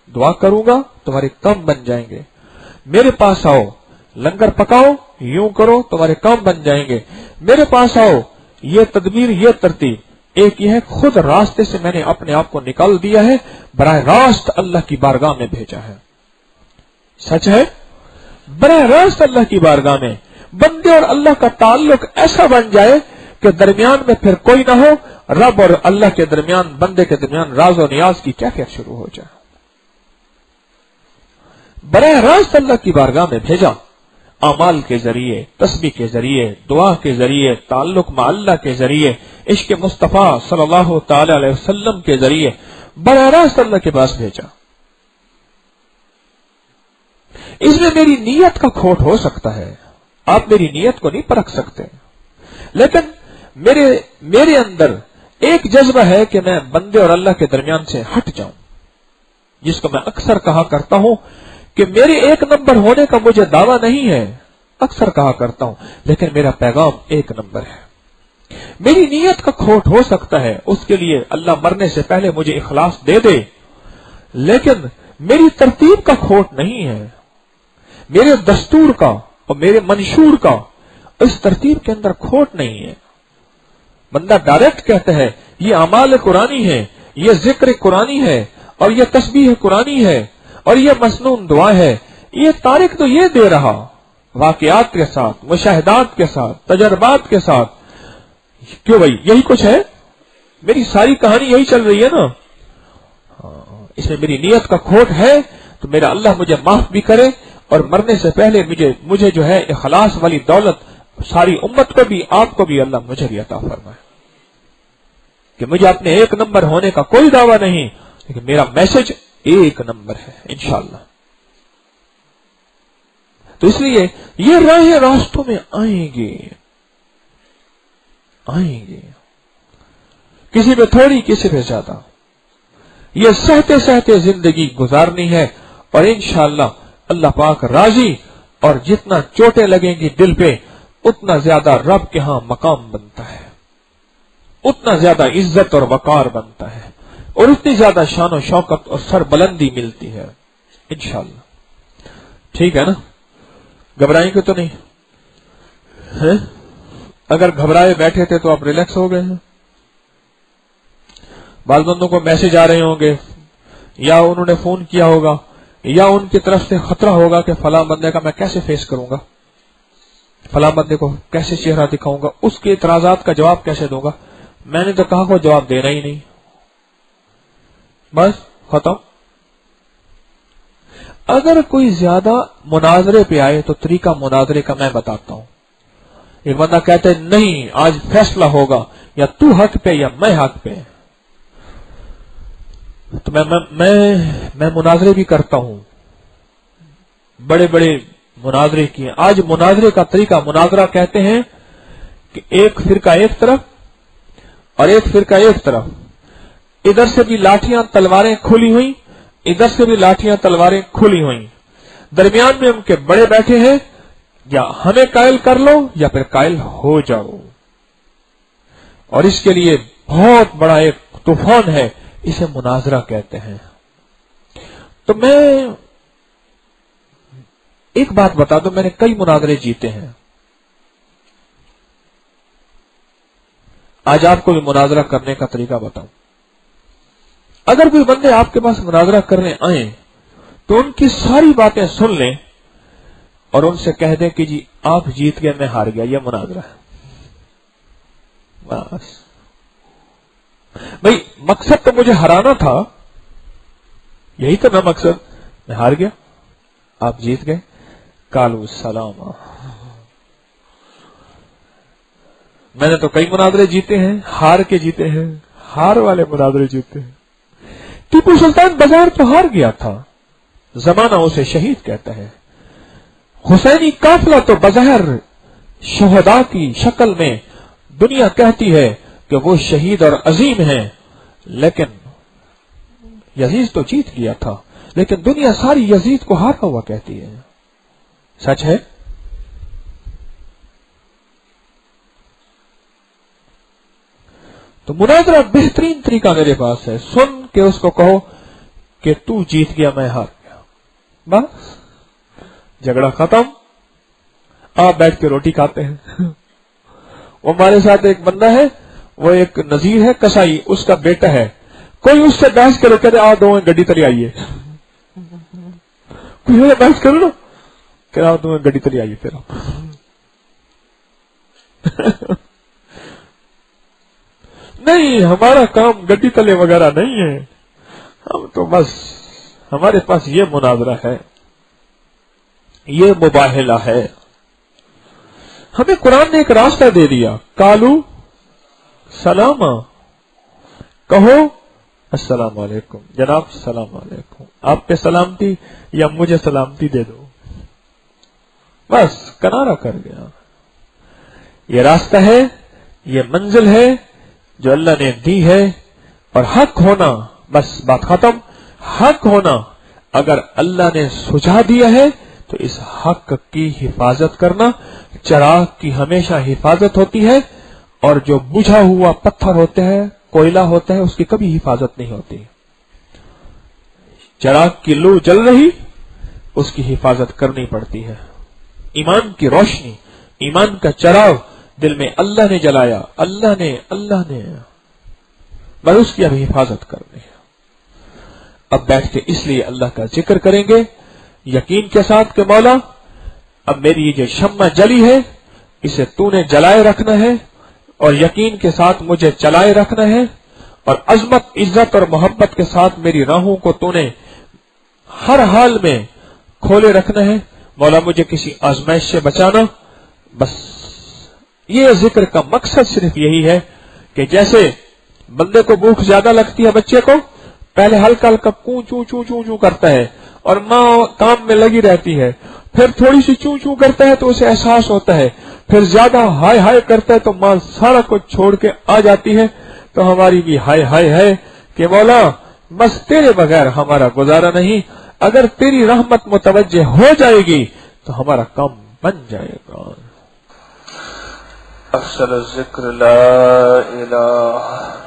दुआ करूंगा, तुम्हारे काम बन जाएंगे। मेरे पास आओ, लंगर पकाओ, यूं करो, तुम्हारे काम बन जाएंगे। मेरे पास आओ, ये तदबीर, ये तरतीब। एक यह है खुद रास्ते से मैंने अपने आप को निकाल दिया है, बराह रास्त अल्लाह की बारगाह में भेजा है। सच है, बराह रास्त अल्लाह की बारगाह में बंदे और अल्लाह का ताल्लुक ऐसा बन जाए कि दरमियान में फिर कोई ना हो, रब और अल्लाह के दरमियान, बंदे के दरमियान राज और नियाज की कैफियत शुरू हो जाए। बराह रास्त अल्लाह की बारगाह में भेजा, अमाल के जरिए, तस्बीह के जरिए, दुआ के जरिए, ताल्लुक मा अल्लाह के जरिए, इश्क मुस्तफा सल्लल्लाहु ताला अलैहि वसल्लम के जरिए बराह रास्त अल्लाह के पास भेजा। इसमें मेरी नीयत का खोट हो सकता है, आप मेरी नीयत को नहीं परख सकते, लेकिन मेरे अंदर एक जज्बा है कि मैं बंदे और अल्लाह के दरमियान से हट जाऊं, जिसको मैं अक्सर कहा करता हूं कि मेरे एक नंबर होने का मुझे दावा नहीं है, अक्सर कहा करता हूं, लेकिन मेरा पैगाम एक नंबर है। मेरी नीयत का खोट हो सकता है, उसके लिए अल्लाह मरने से पहले मुझे इखलास दे दे, लेकिन मेरी तरतीब का खोट नहीं है, मेरे दस्तूर का और मेरे मंशूर का इस तरतीब के अंदर खोट नहीं है। बंदा डायरेक्ट कहता है ये अमाल कुरानी है, ये जिक्र कुरानी है, और ये तस्बीह कुरानी है, और ये मसनून दुआ है, ये तारीख तो ये दे रहा, वाकयात के साथ, मुशाहिदात के साथ, तजर्बात के साथ। क्यों भाई, यही कुछ है, मेरी सारी कहानी यही चल रही है ना। इसमें मेरी नीयत का खोट है तो मेरा अल्लाह मुझे माफ भी करे, और मरने से पहले मुझे जो है इखलास वाली दौलत सारी उम्मत को भी, आपको भी अल्लाह मुझे भी अता फरमाए, कि मुझे अपने एक नंबर होने का कोई दावा नहीं, लेकिन मेरा मैसेज एक नंबर है इंशाअल्लाह। तो इसलिए ये राहें रास्तों में आएंगे, किसी पे थोड़ी, किसी पे ज्यादा, ये सहते सहते जिंदगी गुजारनी है, और इंशाअल्लाह अल्लाह पाक राजी, और जितना चोटें लगेंगी दिल पे उतना ज्यादा रब के यहां मकाम बनता है, उतना ज्यादा इज्जत और वकार बनता है, और उतनी ज्यादा शान और शौकत और सरबुलंदी मिलती है इंशाअल्लाह। ठीक है ना, घबराएंगे तो नहीं है? अगर घबराए बैठे थे तो आप रिलैक्स हो गए हैं। बाल बंदों को मैसेज आ रहे होंगे, या उन्होंने फोन किया होगा, या उनकी तरफ से खतरा होगा कि फलां बंदे का मैं कैसे फेस करूंगा, फलां बंदे को कैसे चेहरा दिखाऊंगा, उसके इतराजात का जवाब कैसे दूंगा। मैंने तो कहा को जवाब देना ही नहीं, बस खत्म। अगर कोई ज्यादा मुनाजरे पे आए तो तरीका मुनाजरे का मैं बताता हूं। एक बंदा कहते है नहीं आज फैसला होगा, या तू हक पे या मैं हक पे, तो मैं मुनाजरे भी करता हूं, बड़े बड़े मुनाजरे किए। आज मुनाजरे का तरीका, मुनाजरा कहते हैं कि एक फिरका एक तरफ और एक फिरका एक तरफ, इधर से भी लाठियां तलवारें खुली हुई, इधर से भी लाठियां तलवारें खुली हुई, दरमियान में उनके बड़े बैठे हैं, या हमें कायल कर लो या फिर कायल हो जाओ। और इसके लिए बहुत बड़ा एक तूफान है, इसे मुनाजरा कहते हैं। तो मैं एक बात बता दूं, मैंने कई मुनाजरे जीते हैं। आज आपको भी मुनाजरा करने का तरीका बताऊं। अगर कोई बंदे आपके पास मुनाजरा करने आए तो उनकी सारी बातें सुन लें और उनसे कह दें कि जी आप जीत गए, मैं हार गया, यह मुनाजरा है। बस भाई, मकसद तो मुझे हराना था, यही तो ना मकसद, मैं हार गया, आप जीत गए, कालू सलामा। मैंने तो कई मुनाजरे जीते हैं, हार के जीते हैं, हार वाले मुनाजरे जीते हैं। टीपू सुल्तान बाजार तो हार गया था, जमाना उसे शहीद कहता है। हुसैनी काफिला तो बज़ाहिर शुहदा की शक्ल में दुनिया कहती है कि वो शहीद और अजीम है, लेकिन यजीद तो जीत गया था, लेकिन दुनिया सारी यजीद को हारा हुआ कहती है। सच है? तो मुनाजरा बेहतरीन तरीका मेरे पास है, सुन के उसको कहो कि तू जीत गया, मैं हार गया, बस झगड़ा खत्म। आप बैठ के रोटी खाते हैं। वो हमारे साथ एक बंदा है, वो एक नजीर है कसाई, उसका बेटा है, कोई उससे बहस करे, कहते आओ दो गड्डी तली आइए, कोई बहस करो ना, कह आओ दो गड्डी तली आइए, फिर आप نہیں ہمارا کام گڈی تلے وغیرہ نہیں ہے، ہم تو بس ہمارے پاس یہ مناظرہ ہے، یہ مباہلہ ہے۔ ہمیں قرآن نے ایک راستہ دے دیا، کالو سلاما، کہو السلام علیکم، جناب السلام علیکم، آپ پہ سلامتی یا مجھے سلامتی دے دو، بس کنارہ کر گیا۔ یہ راستہ ہے، یہ منزل ہے جو اللہ نے دی ہے، اور حق ہونا، بس بات ختم۔ حق ہونا اگر اللہ نے سجھا دیا ہے تو اس حق کی حفاظت کرنا، چراغ کی ہمیشہ حفاظت ہوتی ہے، اور جو بجھا ہوا پتھر ہوتے ہیں، کوئلہ ہوتا ہے، اس کی کبھی حفاظت نہیں ہوتی۔ چراغ کی لو جل رہی، اس کی حفاظت کرنی پڑتی ہے۔ ایمان کی روشنی، ایمان کا چراغ دل میں اللہ نے جلایا، اللہ نے بس اس کی اب حفاظت کرنی ہے۔ اب بیٹھ کے اس لیے اللہ کا ذکر کریں گے یقین کے ساتھ کہ مولا اب میری یہ جو شمع جلی ہے اسے تو نے جلائے رکھنا ہے، اور یقین کے ساتھ مجھے چلائے رکھنا ہے، اور عظمت، عزت اور محبت کے ساتھ میری راہوں کو تو نے ہر حال میں کھولے رکھنا ہے۔ مولا مجھے کسی آزمائش سے بچانا۔ بس یہ ذکر کا مقصد صرف یہی ہے کہ جیسے بندے کو بھوک زیادہ لگتی ہے، بچے کو پہلے ہلکا ہلکا چوں چوں چوں چوں چوں کرتا ہے اور ماں کام میں لگی رہتی ہے، پھر تھوڑی سی چوں چوں کرتا ہے تو اسے احساس ہوتا ہے، پھر زیادہ ہائے ہائے کرتا ہے تو ماں سارا کچھ چھوڑ کے آ جاتی ہے۔ تو ہماری بھی ہائے ہائے ہے کہ مولا بس تیرے بغیر ہمارا گزارا نہیں، اگر تیری رحمت متوجہ ہو جائے گی تو ہمارا کام بن جائے گا۔ افضل الذکر لا الہ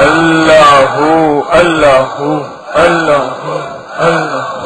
اللہ اللہ اللہ اللہ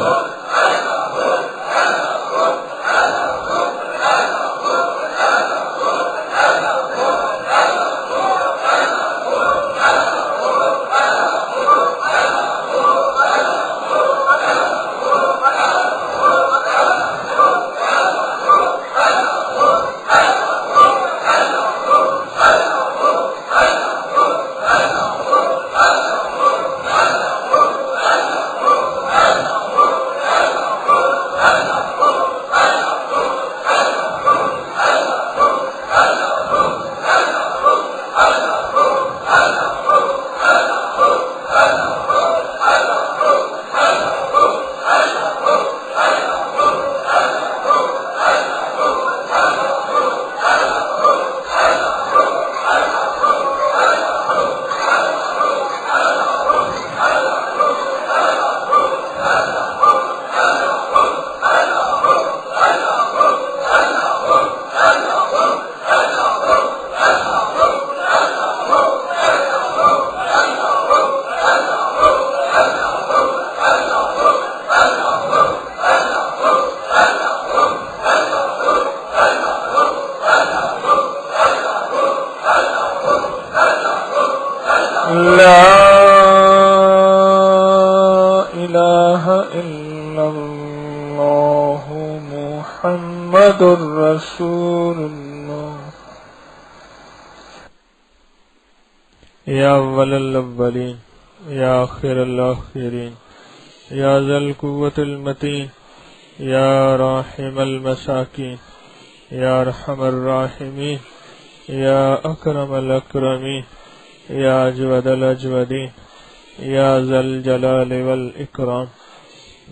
رسول اللہ یا اول الاولین یا آخر الاخرین یا ذا القوة المتین یا راحم المساکین یا ارحم الراحمین یا اکرم الاکرمین یا اجود الاجودین یا ذا الجلال والاکرام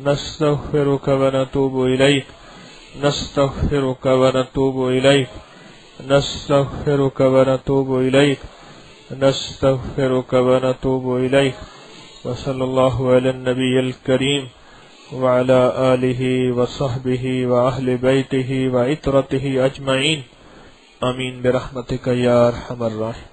نستغفرک ونتوب الیک نستغفرك ونتوب إليك نستغفرك ونتوب إليك نستغفرك ونتوب إليك وصلى الله على النبي الكريم وعلى آله وصحبه وأهل بيته وعترته أجمعين آمين برحمتك يا أرحم الراحمين.